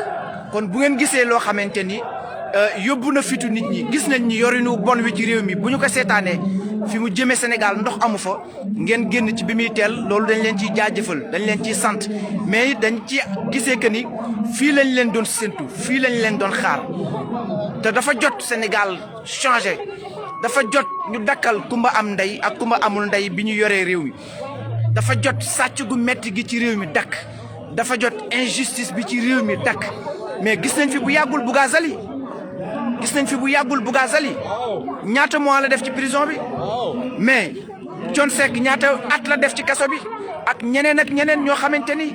kon bu ngeen gisee loo xamante ni yóbbu na fitu nit ñi gis nañ ni yorinu bon wi ci réew mi bu ñu ko seetaanee fi mu jëmee Sénégal ndox amu fa ngeen génn ci bi muy teel loolu dañ leen ciy jaajëfal dañ leen ciy sant mais dañ ci gisee que ni fii lañ leen doon séntu fii lañ leen doon xaar te dafa jot Sénégal changé dafa jot ñu dakkal kumba am ndey ak kumba amul ndey bi ñu yoree réew mi dafa jot sàcc gu metti gi ci réew mi dakk dafa jot injustice bi ci réew mi dakk mais gis nañ fi bu yàggul Bougazelli ñaata mois la def ci prison bi mais Thione Seck ñaata at la def ci kaso bi ak ñeneen ñoo xamante ni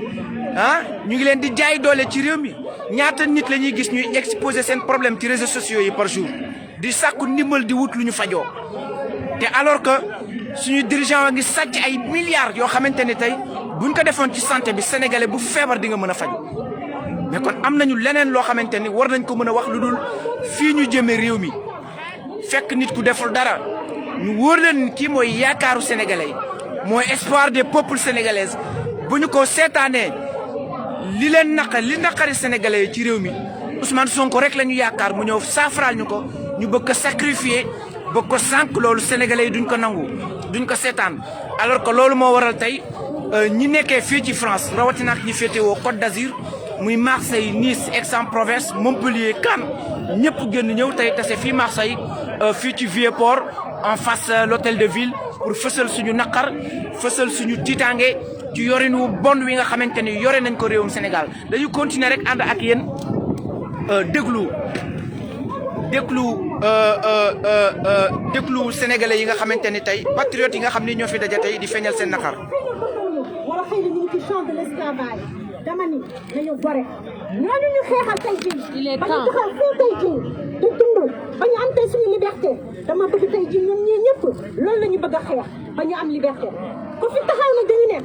ñu ngi leen di jaay doole ci réew mi ñaata nit la ñuy gis ñuy exposer seen problème ci réseaux sociaux yi par jour di sàkku ndimbal di wut lu ñu fajoo te alors que suñu dirigeant wa ngi sàcc ay milliards yoo xamante ni tey buñ ko defoon ci santé bi sénégalais bu feebar di nga mën a faj mais kon am nañu leneen loo xamante ni war nañ ko mën a wax lu dul fii ñu jëmee réew mi fekk nit ku deful dara ñu wóor leen kii mooy yaakaaru sénégalais mooy espoir des peuples sénégalais bu ñu ko seetaanee li naqari sénégalais yi ci réew mi Ousmane Sonko rek la ñu yaakaar mu ñëw saafaraal ñu ko ñu bëgg ko sacrifier bëgg ko sànq loolu sénégalais yi duñ ko nangu duñ ko seetaan alors que loolu moo waral tey ñi nekkee fii ci France rawatina ak ñi féetewoo Côte d'Azur muy Marseille Nice Aix-en-Provence Montpellier Cannes ñëpp génn ñëw tey tase fii Marseille fii ci Vieux-Port en face l'hôtel de ville pour fësal suñu naqar fësal suñu tiitaange ci yorinu bon wi nga xamante ni yore nañ ko réewum Sénégal dañu continuer rek ànd ak yéen déglu sénégalais yi nga xamante ni tey patriotes yi nga xam ni ñoo fi daje tey di feeñal seen naqar. wala xëy na ñu ngi ci champ de l'esclavage dama ni dañu gore ñooñu ñu xeexal tey jii. il est ba ñu taxaw fii tey jii di dund ba ñu am tey suñu liberté dama bëgg tey ji ñun ñii ñëpp loolu la ñu bëgg a xeex ba ñu am liberté ku fi taxaw ne dañu ne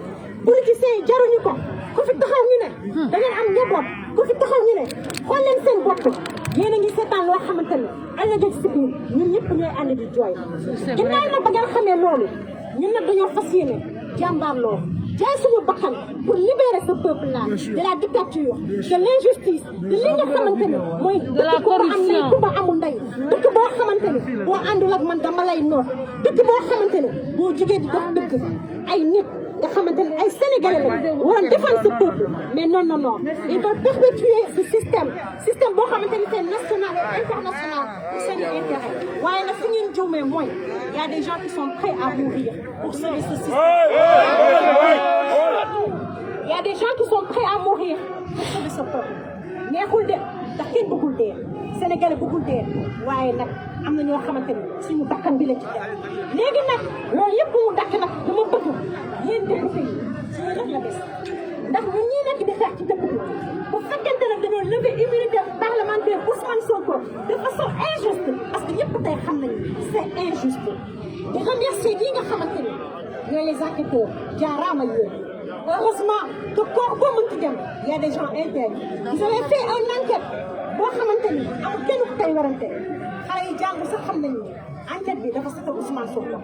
politiciens yi jaruñu ko ku fi taxaw ñu ne da ngeen am njaboot ku fi taxaw ñu ne xool leen seen bopp yéen a ngi seetaan loo xamante ni ëllëg si biir ñun ñëpp ñooy ànd di jooy ginnaaw na ba ngeen xamee loolu ñun nag dañoo fas yéene jàmbaarloo jaay suñu bakkan pour libérer ce peuple là de la dictature de l'injustice de li nga xamante ni mooy dëkk boo am ndey ku ba amul ndey dëkk boo xamante ni boo àndul ak man dama lay noot dëkk boo xamante ni boo jigéen di dox dëkk ay nit nga xamante ni ay sénégalais la waroon défendre ce peuple mais non non non ils veulent perpétuer ce système boo xamante ni c'est national et international pour seen intérêt waaye nag fi ngeen juumee mooy y a des gens qui sont prêts à mourir pour sauver ce système. Il y a des gens qui sont prêts à mourir pour sauver ce peuple neexul de ndax kenn bëggul dee sénégalais bëggul dee waaye nag am na ñoo xamante ni suñu bakkan bi la ci def léegi nag loolu yëpp mu dakk nag dama bëgg yéen député yi suñu rek la des ndax ñun ñii nekk di xeex ci dëkk bi bu fekkente nag dañoo lever immunité parlementaire Ousmane Sonko de façon injuste parce que ñëpp tey xam nañu c'est injuste di remercier ñi nga xamante ni ñooy les enquêteurs jaaraama yéen heureusement que corps boo mënti dem y a des gens intègres ils avaient fait une enquête boo xamante ni amul kenn ku koy warante xale yi jàng sax xam nañu enquête bi dafa setal Ousmane Sonko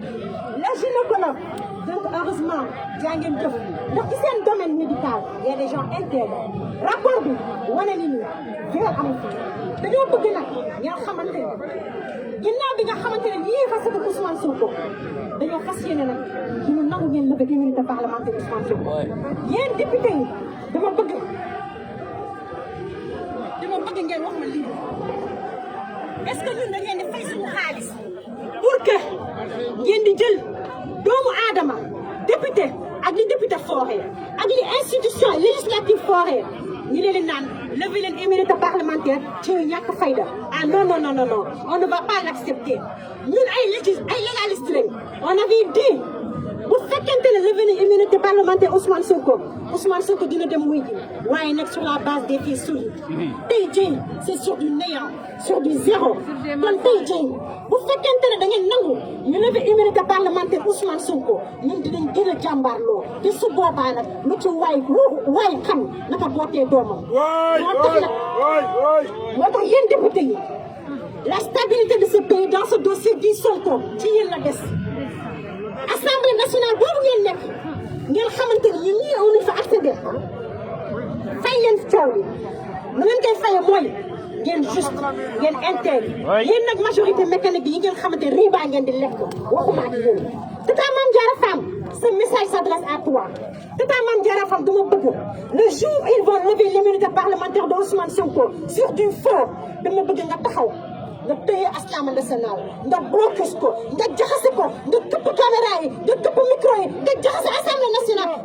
le gynécologue donc heureusement jaa ngeen jëf ndax ci seen domaine médical y a des gens intègres rapport bi wane ni ni viol amul dañoo bëgg nag ñoo xamante ni ginnaaw bi nga xamante ne lii fa setal Ousmane Sonko dañoo fas yéene nag ñu nangu ngeen lever immunité parlementaire Ousmane Sonko yéen député yi dama bëgg ngeen wax ma lii est-ce que ñun da ngeen di fay suñu xaalis pour que ngeen di jël doomu aadama député ak li député fooree ak li institution législative fooree ñu leen naan lever leen immunité parlementaire ci ñàkk fayda ah non non non non on ne va pas l'accepter ñun ay légaliste lañ on avait dit bu fekkente ne lever leen immunité parlementaire Ousmane Sonko dina dem muy ji waaye nag sur la base des faits solides tey jii c'est sur du néant sur du zéro kon tey jii bu fekkente ne da ngeen nangu ñu lever immunité parlementaire Ousmane Sonko ñun dinañ gën a jàmbaarloo te su boobaa nag lu ci waay xam naka bootee doomam moo tax yéen député yi la stabilité de ce pays dans ce dossier di Sonko ci yéen la des Assemblée nationale boobu ngeen nekk ngeen xamante ni ñun ñii amuñu fa accéder fay leen coow li nu ngeen koy fayee mooy ngeen juste ngeen intègre yéen nag majorité mécanique bi yi ngeen xamante riba ngeen di lekk waxuma ak yéen Tata Mame Diarra Fam ce message s'adresse à toi Tata Mame Diarra Fam dama bëgg le jour où ils vont lever l'immunité parlementaire de Ousmane Sonko sur du faux dama bëgg nga taxaw nga téye Assemblée nationale nga blocus ko nga jaxase ko nga këpp caméra yi nga këpp micro yi nga jaxase Assemblée nationale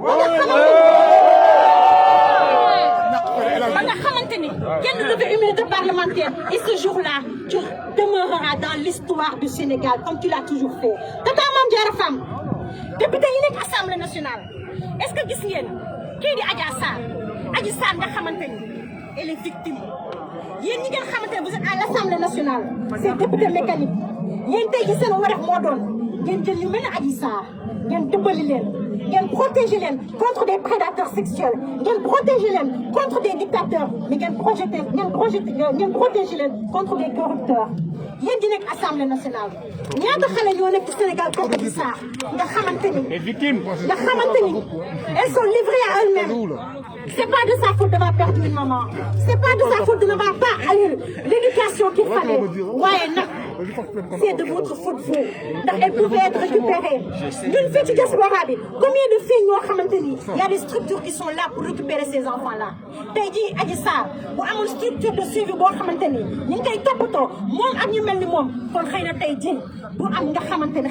ba nga xamante ni kenn du lever immunité parlementaire et ce jour-là tu demeureras dans l'histoire du Sénégal comme tu l'as toujours fait Tata Mame Diarra Fam député yi nekk Assemblée nationale est-ce que gis ngeen kii di Adji Sarr nga xamante ni elle est victime yéen ñi ngeen xamante ne vous êtes à l'Assemblée nationale c'est député mécanique yéen tey ji seen wareef moo doon ngeen jël ñu mel ne Adji Sarr ngeen dimbali leen ngeen protéger leen contre des prédateurs sexuels ngeen protéger leen contre des dictateurs mais ngeen protéger leen contre des corrupteurs yéen di nekk Assemblée nationale ñaata xale ñoo nekk ci Sénégal comme Adji Sarr nga xamante ni elles sont livrées à elles-mêmes. C'est pas de sa faute d'avoir perdu une maman. C'est pas de sa faute de n'avoir pas eu l'éducation qu'il fallait. Ouais, non. C'est de votre faute, vous. Donc, elles pouvaient être récupérées. D'une fille de diaspora, combien de filles nous ont maintenu? Il y a des structures qui sont là pour récupérer ces enfants-là. T'as dit, Adji Sarr, vous avez une structure de suivi pour maintenir. Nous avons topoto, moi, nous avons mis moi, pour rien à Taïdji, pour amener à maintenir.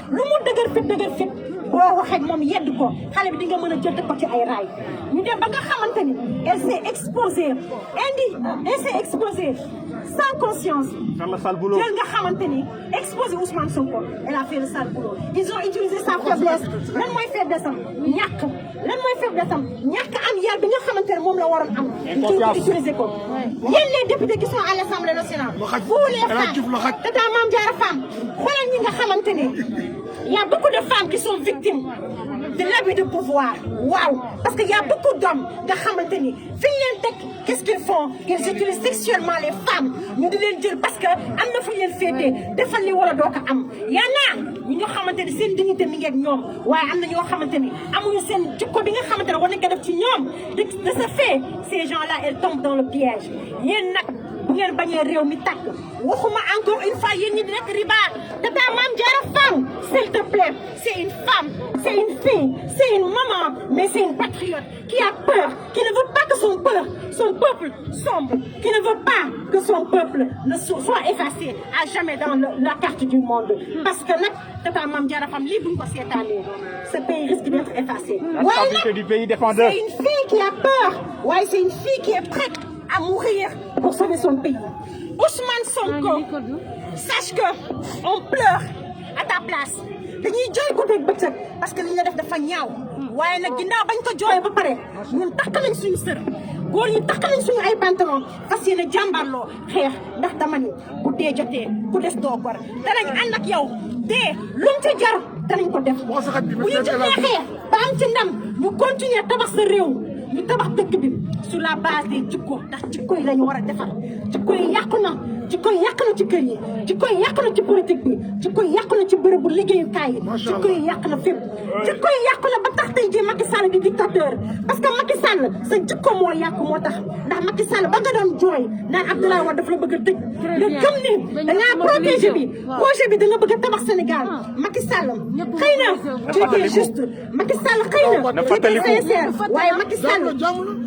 Le monde de fit. boo waxee moom yedd ko xale bi di nga mën a jënd ko ci ay raay ñu dem ba nga xamante ni elle s'est exposée sans conscience. jël nga xamante ni exposé Ousmane Sonko elle a fait le sale boulot. Ils ont utilisé sa faiblesse lan mooy faiblesse am ñàkk lan mooy faiblesse am ñàkk am yar bi nga xamante ne moom la waroon am. utiliser ko. yéen les députés qui sont à l'Assemblée nationale. vous les femmes tata Mame Diarra Fam xoolal ñi nga xamante ne y a beaucoup de femmes qui sont victimes de l'abus de pouvoir. Waouh, parce qu'il y a beaucoup d'hommes nga xamante ni fi ñu leen teg qu'est-ce qu'ils font? Ils utilisent sexuellement les femmes ñu di leen jël parce que am na fu ñu leen féetee defal li wala doo ko am. yaa naa ñi nga xamante ni seen dignité mi ngi ak ñoom waaye am na ñoo xamante ni amuñu seen jikko bi nga xamante ne war nañ ko def ci ñoom de ce fait ces gens-là elles tombent dans le piège. Yéen nag bu ngeen bañee réew mi tàkk waxuma encore une fois yéen ñi di nekk riba tata Mame Diarra Fam s'il te plaît c'est une femme c'est une fille c'est une maman mais c'est une patriote qui a peur qui ne veut pas que son peuple sombre qui ne veut pas que son peuple ne soit effacé à jamais dans la carte du monde parce que nag tata Mame Diarra Fam lii buñ ko seetaanee ce pays risque d'être effacé. La stabilité du pays défendeur. C'est une fille qui a peur waaye c'est une fille qui est prête à mourir pour sauver son pays. Ousmane Sonko, sache que on pleure à ta place. dañuy jooy ko teg bëccëg parce que li ñu def dafa ñaaw waaye nag ginnaaw bañ ko jooyee ba pare ñun takk nañ suñu sër góor ñi takk nañ suñu ay pantalon fas yéene jàmbarloo xeex ndax dama ni bu dee jotee ku des doo gor danañ ànd ak yow dee luñ ci jar danañ ko def bu ñu ci neexee ba am ci ndam ñu continuer tabax sa réew ñu tabax dëkk bi sur la base des jikko ndax jikko yi lañu war a defar jikko yi yàqu na jikko yi yàq na ci kër yi jikko yi yàq na ci politique bi jikko yi yàq na ci bërëbu liggéeyukaay yi jikko yi yàq na fépp jikko yi yàq na ba tax tey jii Macky Sall di dictateur parce que Macky Sall sa jikko moo yàqu moo tax ndax Macky Sall ba nga doon jooy naan Abdoulaye Wade daf la bëgg a tëj nga gëm ni da ngaa projet bi da nga bëgg a tabax Sénégal Macky Sall xëy na tu étais juste Macky Sall xëy na tu étais sincère waaye Macky Sall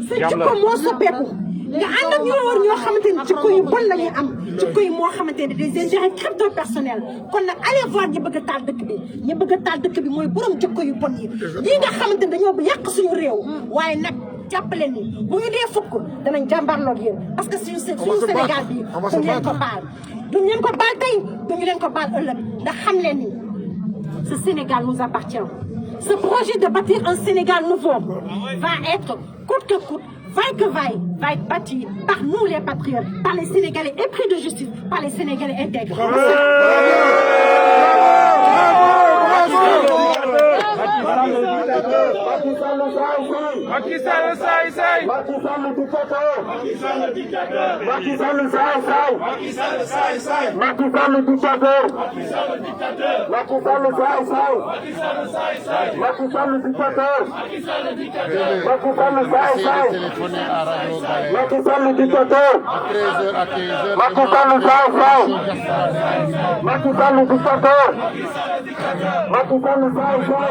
sa jikko moo soppeeku nga ànd ak ñu la war ñoo xamante ni jikko yu bon la ñuy am jikko yi moo xamante ne des intérêts crypto personnels kon nag allez voir ñi bëgg a taal dëkk bi ñi bëgg a taal dëkk bi mooy borom jikko yu bon yi lii nga xamante ne dañoo yàq suñu réew waaye nag jàppale ni bu ñu dee fukk danañ jàmbarloog yéen parce que suñu Sénégal bi duñ leen ko baal duñ leen ko baal tey duñu leen ko baal ëllëg ndax xam leen ni ce Sénégal nous appartient ce projet de bâtir un Sénégal nouveau va être coûte que coûte vaille que vaille, va être bâti par nous les patriotes, par les Sénégalais épris de justice, par les Sénégalais intègres. Macky Sall saay saay. Macky Sall dictateur. Macky Sall dictateur. Macky Sall saay saay. Macky Sall saay saay. Macky Sall dictateur. Macky Sall dictateur. Macky Sall saay saay. Macky Sall saay saay. Macky Sall dictateur. Macky Sall dictateur. Macky Sall saay saay. Macky Sall dictateur. Macky Sall saay saay. Macky Sall dictateur. Macky Sall saay saay.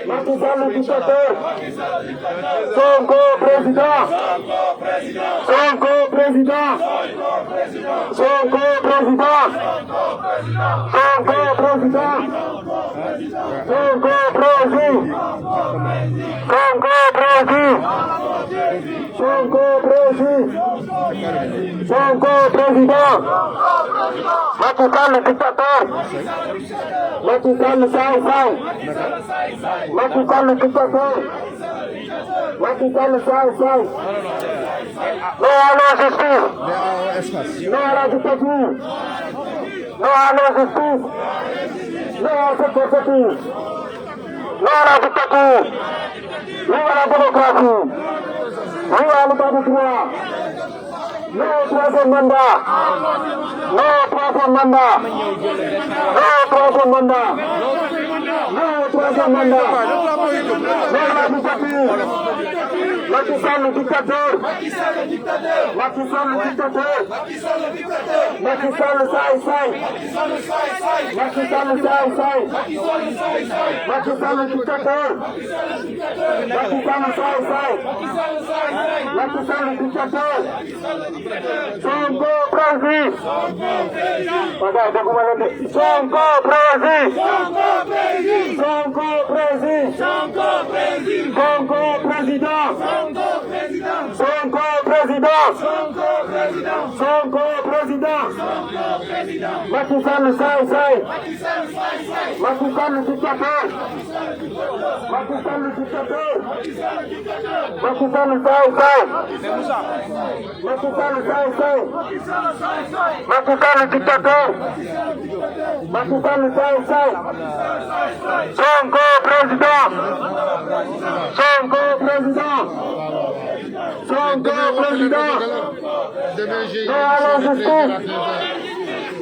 Macky Sall dictateur. Sonko président. Sonko président. Sonko président. Sonko président. Sonko président. Sonko président. Sonko président. Sonko président. Macky Sall dictateur. Macky Sall saay saay. Macky Sall dictateur. Macky Sall saay saay. Non à la justice. Non à la dictature. Non à la justice. Non à cette dictature. Non à la dictature. Non à la démocratie. Non à l'état de droit. Non au troisième mandat. Non au troisième mandat. Non au troisième mandat. Non au troisième mandat. Non à la dictature. Macky Sall dictateur. Macky Sall dictateur. Macky Sall dictateur. Macky Sall saay saay. Macky Sall saay saay. Macky Sall dictateur. Macky Sall saay saay. Macky Sall dictateur. Sonko président. Waaw déguma leen de. Sonko président. Sonko président. Sonko président. Sonko président. Sonko président. président. Sonko président. Macky Sall saay saay. Macky Sall dictateur. Macky Sall dictateur. Macky Sall saay saay. Macky Sall saay saay. Macky Sall dictateur. Macky Sall saay saay. Sonko président. Sonko président. Sonko président. Non à la justice.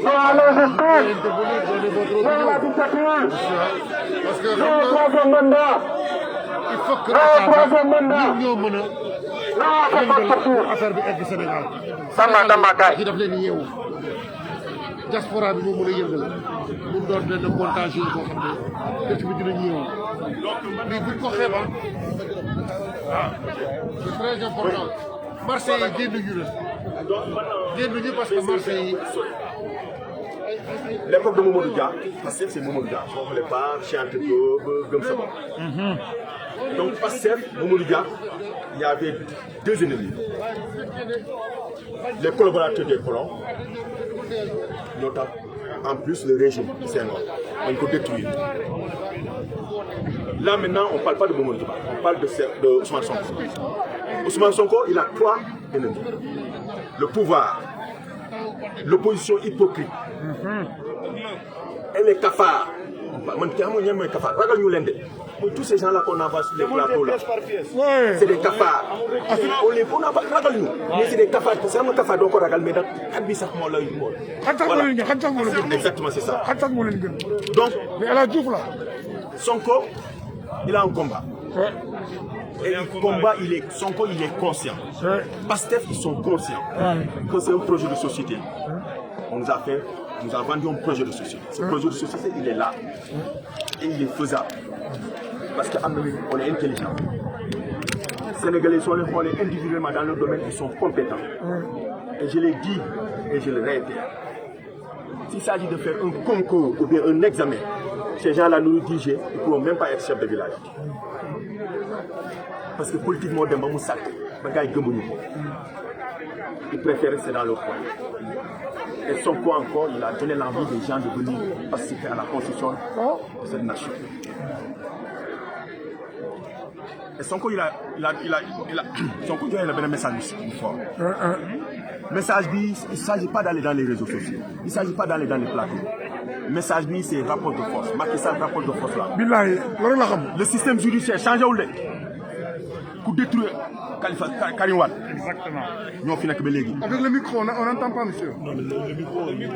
Non à la justice. Non à la dictature. Non au troisième mandat. Non au troisième mandat. Non à cette dictature. affaire bi egg Sénégal. Tamba kaay. ci daf leen yeewu. diaspora bi moo mën a yëngal. mu doon benn montage yi boo xam ne dëkk bi dinañ yeewu. lii buñ ko xeeba. waaw c'est très important. marché yi génnuñu la. génnuñu parce que marché yi. L'époque de Mamadou Dia, Pastef c'est Mamadou Dia. On ne voulait pas chanter comme ça. Donc Pastef, Mamadou Dia, il y avait deux ennemis. Les collaborateurs des colons, notamment en plus le régime, c'est un autre. On peut détruire. Là maintenant, on ne parle pas de Mamadou Dia, on parle de Ousmane Sonko. Ousmane Sonko, il a trois ennemis. Le pouvoir, l'opposition hypocrite, et les cafards. Tous ces gens-là qu'on envoie sur les plateaux là, c'est des cafards. On n'a pas ragal nous, mais c'est des cafards. C'est un cafard donc on ragal, mais dans exactement c'est ça. Donc, Sonko, il a un combat. Et le combat, Sonko, il est conscient. Pastef, ils sont conscients que c'est un projet de société. On nous a vendu un projet de société. Ce projet de société, il est là. Et il est faisable. Parce qu'on est intelligent. Les Sénégalais sont individuellement dans le domaine, ils sont compétents. Et je l'ai dit et je le réitère. S'il s'agit de faire un concours ou bien un examen, ces gens-là nous disent qu'ils ne pourront même pas être chefs de village. Parce que politiquement, ils préfèrent rester dans leur coin. Et Sonko encore, il a donné l'envie des gens de venir participer à la construction de cette nation. Et Sonko, Sonko, il a un message fort. Message, il ne s'agit pas d'aller dans les réseaux sociaux. Il ne s'agit pas d'aller dans les plateaux. Le message, c'est rapport de force. Macky Sall, rapport de force là. Le système judiciaire, changez-vous. Pour détruire Karim Wade. Exactement. Avec le micro, on n'entend pas, monsieur. Non, le micro, il y a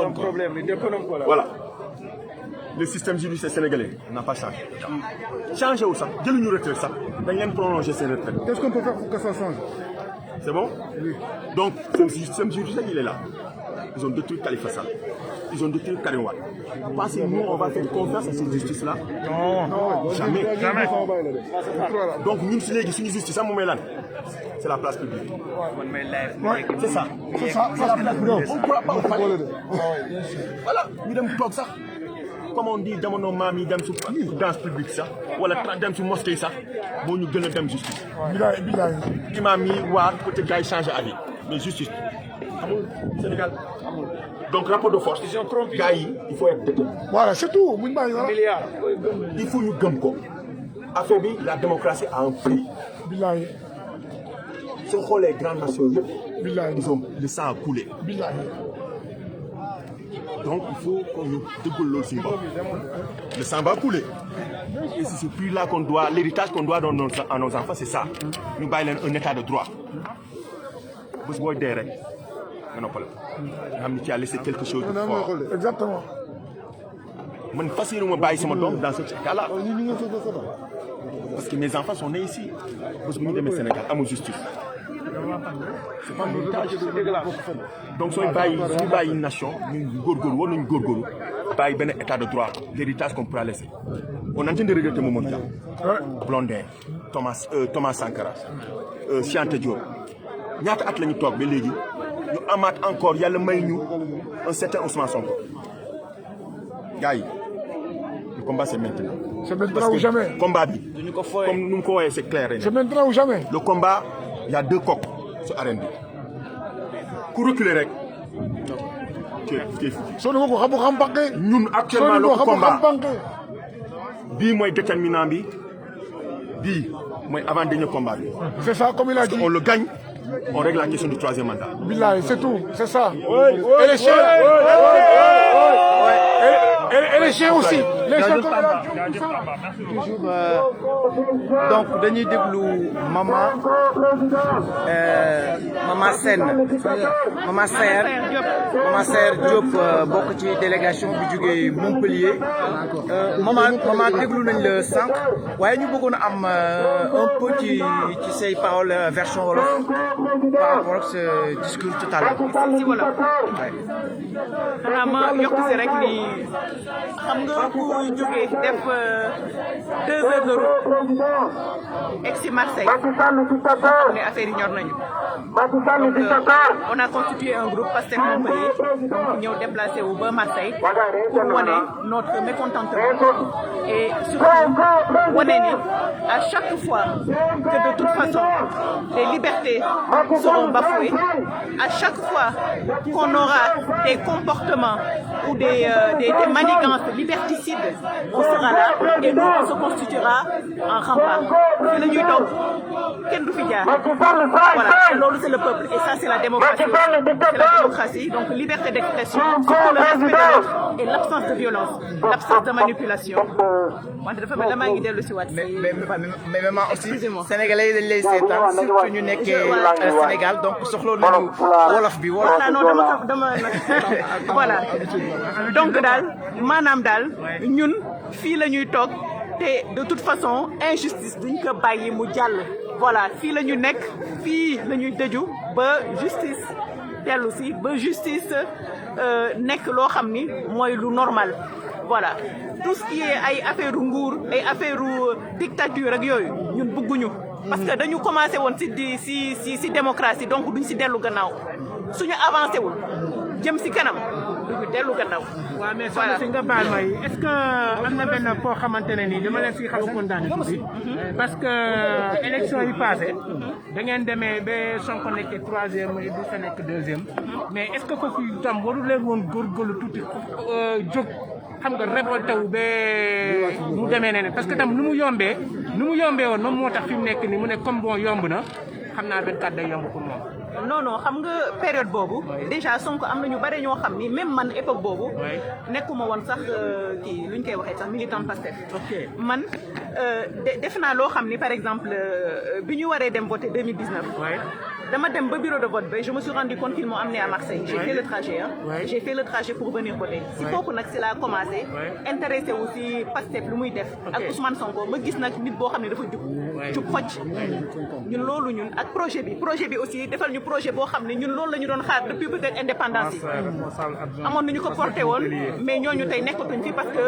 un problème. Voilà. Le système judiciaire sénégalais n'a pas changé. Changez où ça? Dès nous retraite ça. Nous prolonger ces retraites. Qu'est-ce qu'on peut faire pour que ça change? C'est bon? Oui. Donc, le système judiciaire, il est là. Ils ont détruit Khalifa Sall. Ils ont détruit Karim Wade. Pensez que nous, on va faire confiance à cette justice-là? Non, jamais. Donc, nous, si nous justice, c'est la place publique. C'est ça. C'est la place publique. On ne pourra pas en parler. Voilà, nous devons talk ça. Comme on dit, dans nos mamies, dans la danse publique, ça. Ou dans la mosquée, ça. Bon, nous donnons la justice. Imam, Wade, côté gars, change d'avis. Mais justice. Sénégal. Donc, rapport de force, gars, il faut être détenu. Voilà, c'est tout. Il faut nous gagner. Affaiblir la démocratie à un prix. Ce sont les grandes nations, ils ont le sang à couler. Donc, il faut qu'on nous dégoule le sang. Le sang va couler. Et c'est ce prix-là qu'on doit, l'héritage qu'on doit donner à nos enfants, c'est ça. Nous baillons un état de droit. Vous voyez derrière. Non, pas là. Tu as laissé quelque chose de fort. Exactement. Je ne sais pas si je vais dans ce cas-là. Parce que mes enfants sont nés ici. Vous êtes au Sénégal, à mon justice. C'est pas un héritage. Donc, si on a une nation, une état de droit, l'héritage qu'on pourra laisser. On entend de regretter mon moment. Blondin, Thomas Sankara, Cheikh Diop. Nous avons encore, il y a le un certain Ousmane Sonko. Gaï, le combat c'est maintenant. C'est maintenant ou jamais. Le combat, comme nous le voyons, c'est clair. C'est maintenant ou jamais. Le combat, il y a deux coqs. ci arène bi ku reculer rek ci soo ko xam banque ñun actuellement le combat bii mooy déterminant bi bii mooy avant dernier combat bi. C'est ça comme il a dit. On le gagne, on règle la question du troisième mandat. Billahi, c'est tout, c'est ça. Et les chiens. Et les chiens aussi. Les chiens comme il a dit. Toujours donc dañuy déglu maman Sayer Diop bokk ci délégation bi jógee Montpellier maman déglu nañ la sànq waaye ñu bëggoon a am un peu ci say paroles version wolof par rapport ak ce discours total ci wolof xanaa ma yokk si rek ni xam nga ku jógee def 2 heures de route egg si Marseille ne affaire yi ñor nañu donc on a constitué un groupe Pastef Montpellier donc ñëw déplacé wu ba Marseille pour wane notre mécontentement et surtout wane ni à chaque fois que de toute façon les libertés seront bafouées, à chaque fois qu'on aura des comportements ou des manigances liberticides, on sera là et nous on se constituera en rempart. C'est le ñuy toog kenn du fi jaar. Voilà, loolu c'est le peuple et ça c'est la démocratie. C'est la démocratie, donc liberté d'expression, surtout le respect de l'autre et l'absence de violence, l'absence de manipulation. wante dafa mel damaa ngi dellu si waat. mais maman aussi sénégalais yi dañ lay seetaan surtout ñu nekkee Sénégal donc soxla nañu wolof bi wolof. non dama voilà donc daal maanaam daal ñun fii la ñuy toog te de toute façon injustice duñ ko bàyyi mu jàll. voilà fii la ñu nekk fii la ñuy tëju ba justice dellu si ba justice nekk loo xam ni mooy lu normal voilà. tout ce qui est ay affaire nguur ay affaire dictature ak yooyu ñun bëgguñu parce que dañu commencé woon si démocratie donc duñ si dellu gannaaw suñu avancé wul jëm si kanam duñu dellu gannaaw. waaw mais soxna si nga baal may est-ce que am na benn foo xamante ne nii dama leen si xaw a condamné tuuti parce que élection yi passé da ngeen demee ba Sonko nekk 3e et du fa nekk 2e mais est-ce que foofu itam waru leen woon góorgóorlu tuuti jóg. xam nga révolté wu ba mu demee ne parce que tam nu mu yombee woon moom moo tax fi mu nekk nii mu ne comme bon yomb na xam naa 24 day yomb pour moom. non xam nga période boobu déjà Sonko am na ñu bare ñoo xam ni même man époque boobu nekkuma woon sax kii lu ñu koy waxee sax militant Pastef man def naa loo xam ni par exemple bi ñu waree dem voter 2019 dama dem ba bureau de vote ba je me suis rendu compte qu'ils m'ont amené à Marseille. J'ai fait le trajet j'ai fait le trajet pour venir voter si foofu nag si laa commencé intéressé wu si Pastef lu muy def ak Ousmane Sonko ma gis nag nit boo xam ne dafa jub xocc ñun loolu ñun ak projet bi aussi defal ñu projet boo xam ne ñun loolu la ñu doon xaar depuis peut-être indépendance yi amoon nañu ko porté woon mais ñooñu tey nekkatuñ fi parce que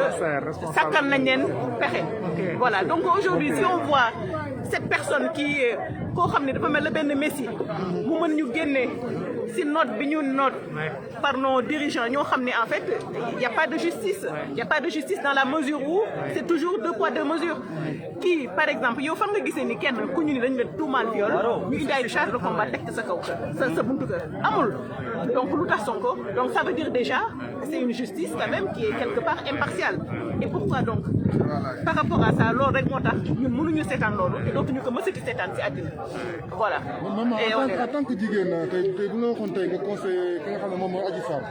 sàkkan nañ leen pexe voilà donc aujourd'hui si on voit cette personne qui koo xam ne dafa mel la benn messie mu mën ñu génne si note bi ñu note par nos dirigeants ñoo xam ne en fait il y a pas de justice dans la mesure où c'est toujours 2 poids 2 mesures kii par exemple yow fan nga gisee ni kenn ku ñu ni dañ la tuumaal viol ñu indi ay charge de combat teg sa kaw sa buntu kër amul donc lu tax Sonko donc ça veut dire déjà c'est une justice quand même qui est quelque part impartiale et pourquoi donc par rapport à ça loolu rek moo tax ñun mënuñu seetaan loolu te dootuñu ko mësati seetaan si àddina voilà. maman en tant que jigéen tey bu la waxoon tey nga conseillé ki nga xam ne moom mooy Adji Sarr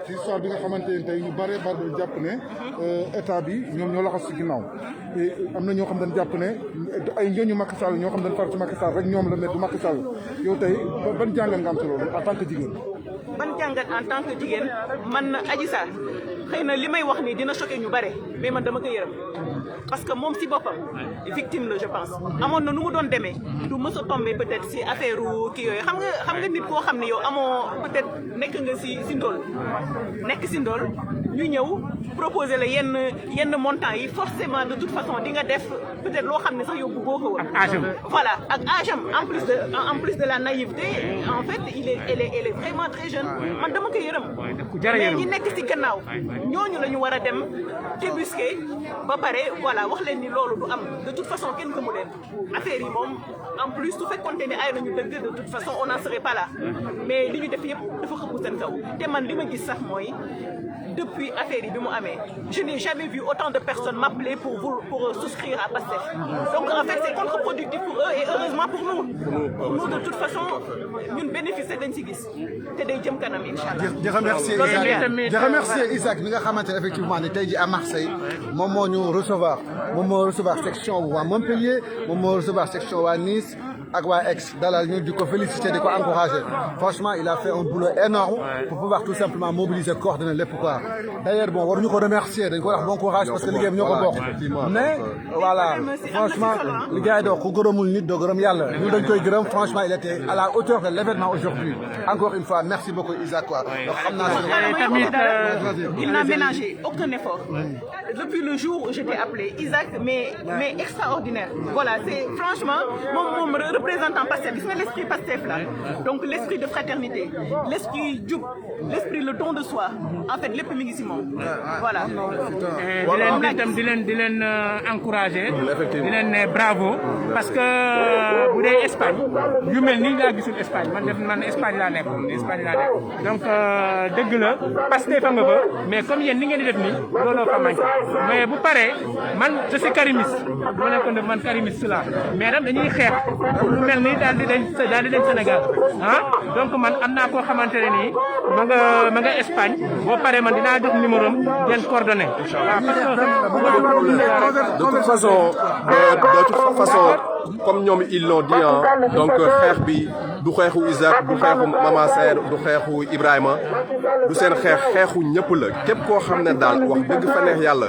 si histoire bi nga xamante ne tey ñu bare jàpp ne état bi ñoom ñoo laxas si ginnaaw te am na ñoo xam dañ jàpp ne ay njëñu Macky Sall ñoo xam dañ far ci Macky Sall rek ñoom la ne du Macky Sall yow tey ban jàngat nga am si loolu en tant que jigéen. ban jàngat en tant que jigéen man Adji Sarr xëy na li may wax nii dina choqué ñu bare mais man dama ko yërëm parce que moom si boppam victime la je pense amoon na nu mu doon demee du mës a tombé peut-être si affaire kii yooyu xam nga nit koo xam ne yow amoo peut-être nekk nga si ndóol ñu ñëw proposer la yenn montant yi forcément de toute façon di nga def peut-être loo xam ne sax yow bëggoo ko woon. voilà ak âge am en plus de la naïveté en fait elle est vraiment très jeune. man dama ko yërëm. mais ñi nekk ci gannaaw ñooñu la ñu war a dem débusquer ba pare voilà wax leen ni loolu du am de toute façon kenn gëmu leen affaire yi moom en plus su fekkoonte ne ay nañu dëgg de toute façon on n'en serait pas là mais li ñu def yëpp dafa xëpp seen kaw te man li ma gis sax mooy depuis affaire yi bi mu amee je n'ai jamais vu autant de personnes m'appeler pour souscrire à Pastef donc en fait c'est contre-productif pour eux et heureusement pour nous de toute façon ñun bénéficier dañ ci gis te day jëm kanam inchallah. di remercier Isaac mi nga xamante ne effectivement ne tey ji à Marseille moom moo ñu recevoir section waa Montpellier moom moo recevoir section waa Nice ak waa Aix dalal ñu di ko féliciter di ko encourager franchement il a fait un boulot énorme pour pouvoir tout simplement mobiliser coordonner lépp quoi d'ailleurs bon waruñu ko remercier dañ ko wax bon courage parce que liggéeyam ñoo ko bokk mais voilà franchement li gars yi doo ko gërëmul nit doo gërëm yàlla ñu dañ koy gërëm franchement il était à la hauteur de l'événement aujourd'hui encore une fois merci beaucoup Isaac quoi donc xam naa il n'a ménagé aucun effort depuis le jour où j'étais appelé Isaac mais extraordinaire voilà c'est franchement moom représentant Pastef gis nga l'esprit Pastef là donc l'esprit de fraternité l'esprit jub l'esprit le don de soi en fait lépp mi ngi ci moom voilà. di leen encourager di leen ne bravo parce que bu dee Espagne yu mel nii laa gisul Espagne man Espagne laa nekk donc dëgg la Pastef fa nga fa mais comme yéen ni ngeen di def nii looloo fa manqué mais bu paree man je suis karimiste bu ma nekkoon def man karimiste la mais nag dañuy xeex lu mel nii daal di dañ Sénégal donc man am naa koo xamante ne nii ma nga Espagne boo paree man dinaa jox numéro am ngeen coordonné. De toute façon comme ñoom ils l'ont dit donc xeex bi du xeexu Isaac du xeexu Mama Saer du xeexu Ibrahima du seen xeexu ñëpp la képp koo xam ne daal wax dëgg fa neex yàlla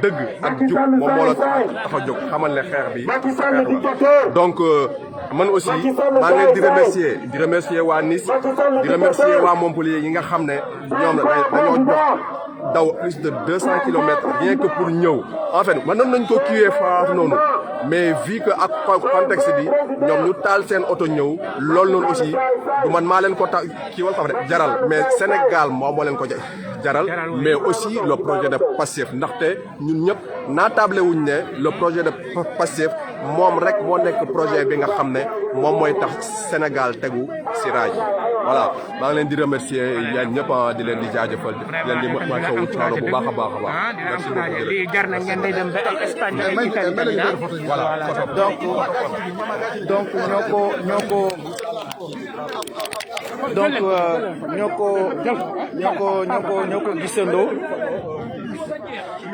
dëgg ak jub moom moo la tax a jóg xamal ne xeex bi xeex la donc man aussi maa ngi leen di remercier waa Nice di remercier waa Montpellier yi nga xam ne ñoom dañoo jox daw plus de 200 kilomètres rien que pour ñëw en fait mënoon nañ ko kiiwee faafu noonu mais vu que ak contexte bi ñoom ñu taal seen oto ñëw loolu noonu aussi du man maa leen ko kii wal xam ne jaral mais Sénégal moo leen ko jaral mais aussi le projet de Pastef ndaxte ñun ñëpp naatable wuñ ne le projet de Pastef moom rek moo nekk projet bi nga xam ne moom mooy tax Sénégal tegu si raay voilà maa ngi leen di remercier yéen ñëpp di leen di jaajëfal di leen di masawu coono bu baax a baax a baax. merci beaucoup lii jar na ngeen day dem ba ay Espagne ay Italie voilà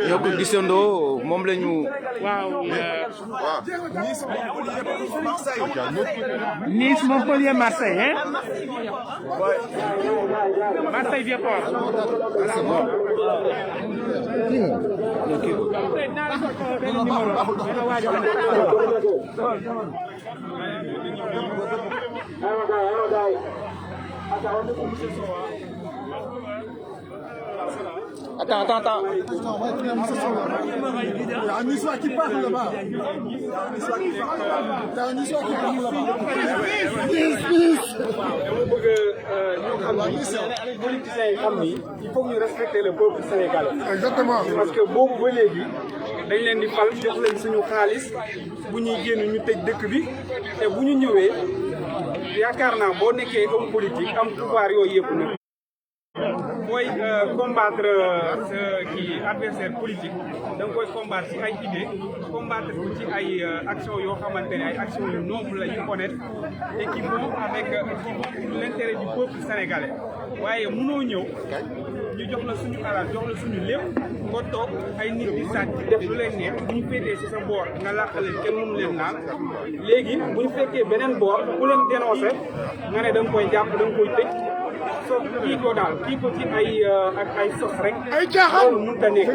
ñoo ko gisandoo moom la ñu. Nice Montpellier Marseille hein. Marseille Vieux-Port. Attends. Un Niçois qui parle là-bas. T'as un Niçois qui parle là-bas. Politiciens yi xam ni il faut ñu respecter le peuple sénégalais. Exactement. Parce que boobu ba léegi dañ leen di fal jox leen suñu xaalis bu ñuy génn ñu tëj dëkk bi te bu ñu ñëwee yaakaar naa boo nekkee homme politique am pouvoir yooyu yëpp nag. booy combattre kii adversaire politique da nga koy combattre ci ay idées combattre ko ci ay actions yoo xamante ne ay actions yu nobles la yu honnêtes et qui vont avec l'intérêt du peuple sénégalais waaye mënoo ñëw ñu jox la suñu alal jox la suñu lépp nga toog ay nit di sàcc def lu leen neex bu ñu féetee ci sa boor nga làqaleen kenn mënu leen naan léegi bu ñu fekkee beneen boor ku leen dénoncé nga ne da nga koy jàpp da nga koy tëj. so kii ko daal kii ko ci ay ak ay sos rek. ay caaxaan mënut a nekk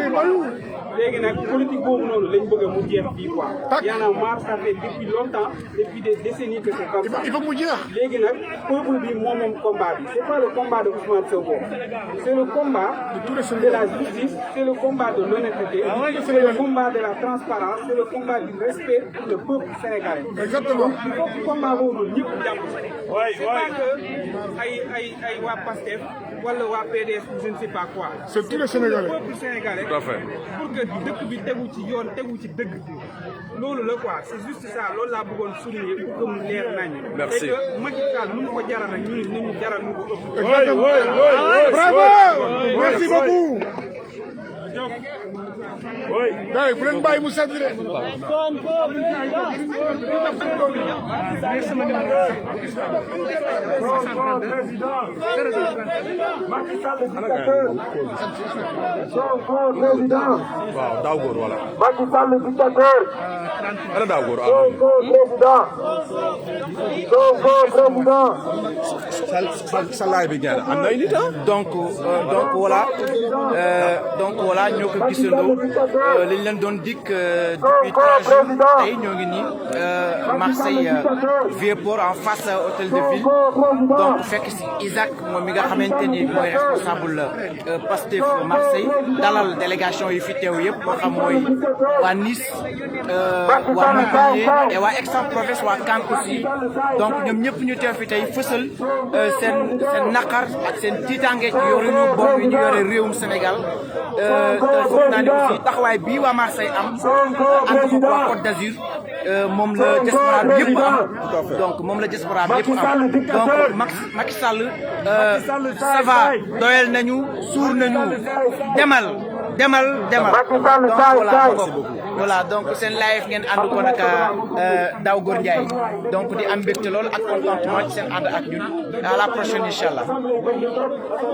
léegi nag politique boobu noonu lañ bëgg mu jeex fii quoi. Y'en a marre, ça fait depuis longtemps, depuis des décennies que c'est comme ça. Il faut mu jeex. léegi nag peuple bi moom combat bi c'est pas le combat de Ousmane Sonko, c'est le combat de la justice, c'est le combat de l'honnêteté, c'est le combat de la transparence, c'est le combat du respect pour le peuple sénégalais. Exactement. Donc il faut que combat boobu ñëpp jàpp si. C'est pas que ay waa PASTEF wala waa PDS ou je ne sais pas quoi. C'est tout le Sénégalais. Le peuple sénégalais. Tout à fait. Pour que dëkk bi tegu ci yoon tegu ci dëgg. loolu la quoi c'est juste ça loolu laa bëggoon souligner pour que mu leer nañu. Merci. Et que Macky Sall nu mu ko jaral rek ñun nañu jaral ñu ko ëpp. Bravo. Merci beaucoup. Oui. Day bu leen bàyyi mu sedd de. waaw daaw góor voilà. Macky Sall dictateur. ana daaw góor Sonko président. Sonko président. sa laay bi ñaar am na ay nit donc voilà ñoo ko gisandoo li ñu leen doon dikk depuis 3 jours tey ñoo ngi nii Marseille Vieux-Port en face hôtel de ville donc fekk si Isaac moom mi nga xamante ni mooy responsable Pastef Marseille dalal délégation yi fi teew yëpp moo xam mooy waa Nice waa Montpellier et waa Aix-en-Provence waa Caen aussi donc ñoom ñëpp ñu teew fi tey fësal seen naqar ak seen tiitaange ci yoruñu bon yi ñu yore réewum Sénégal foog naa ne aussi taxawaay bii waa Marseille am ànd ko waa Côte d'Azur moom la diaspora bi yëpp am donc moom la diaspora bi yëpp am donc Macky Sall ça va doyal nañu suur nañu demal donc voilà donc seen live ngeen ànd ko nag Daw Góor Ndiaye donc di am mbégte lool ak contentement ci seen ànd ak ñun à la prochaine inchallah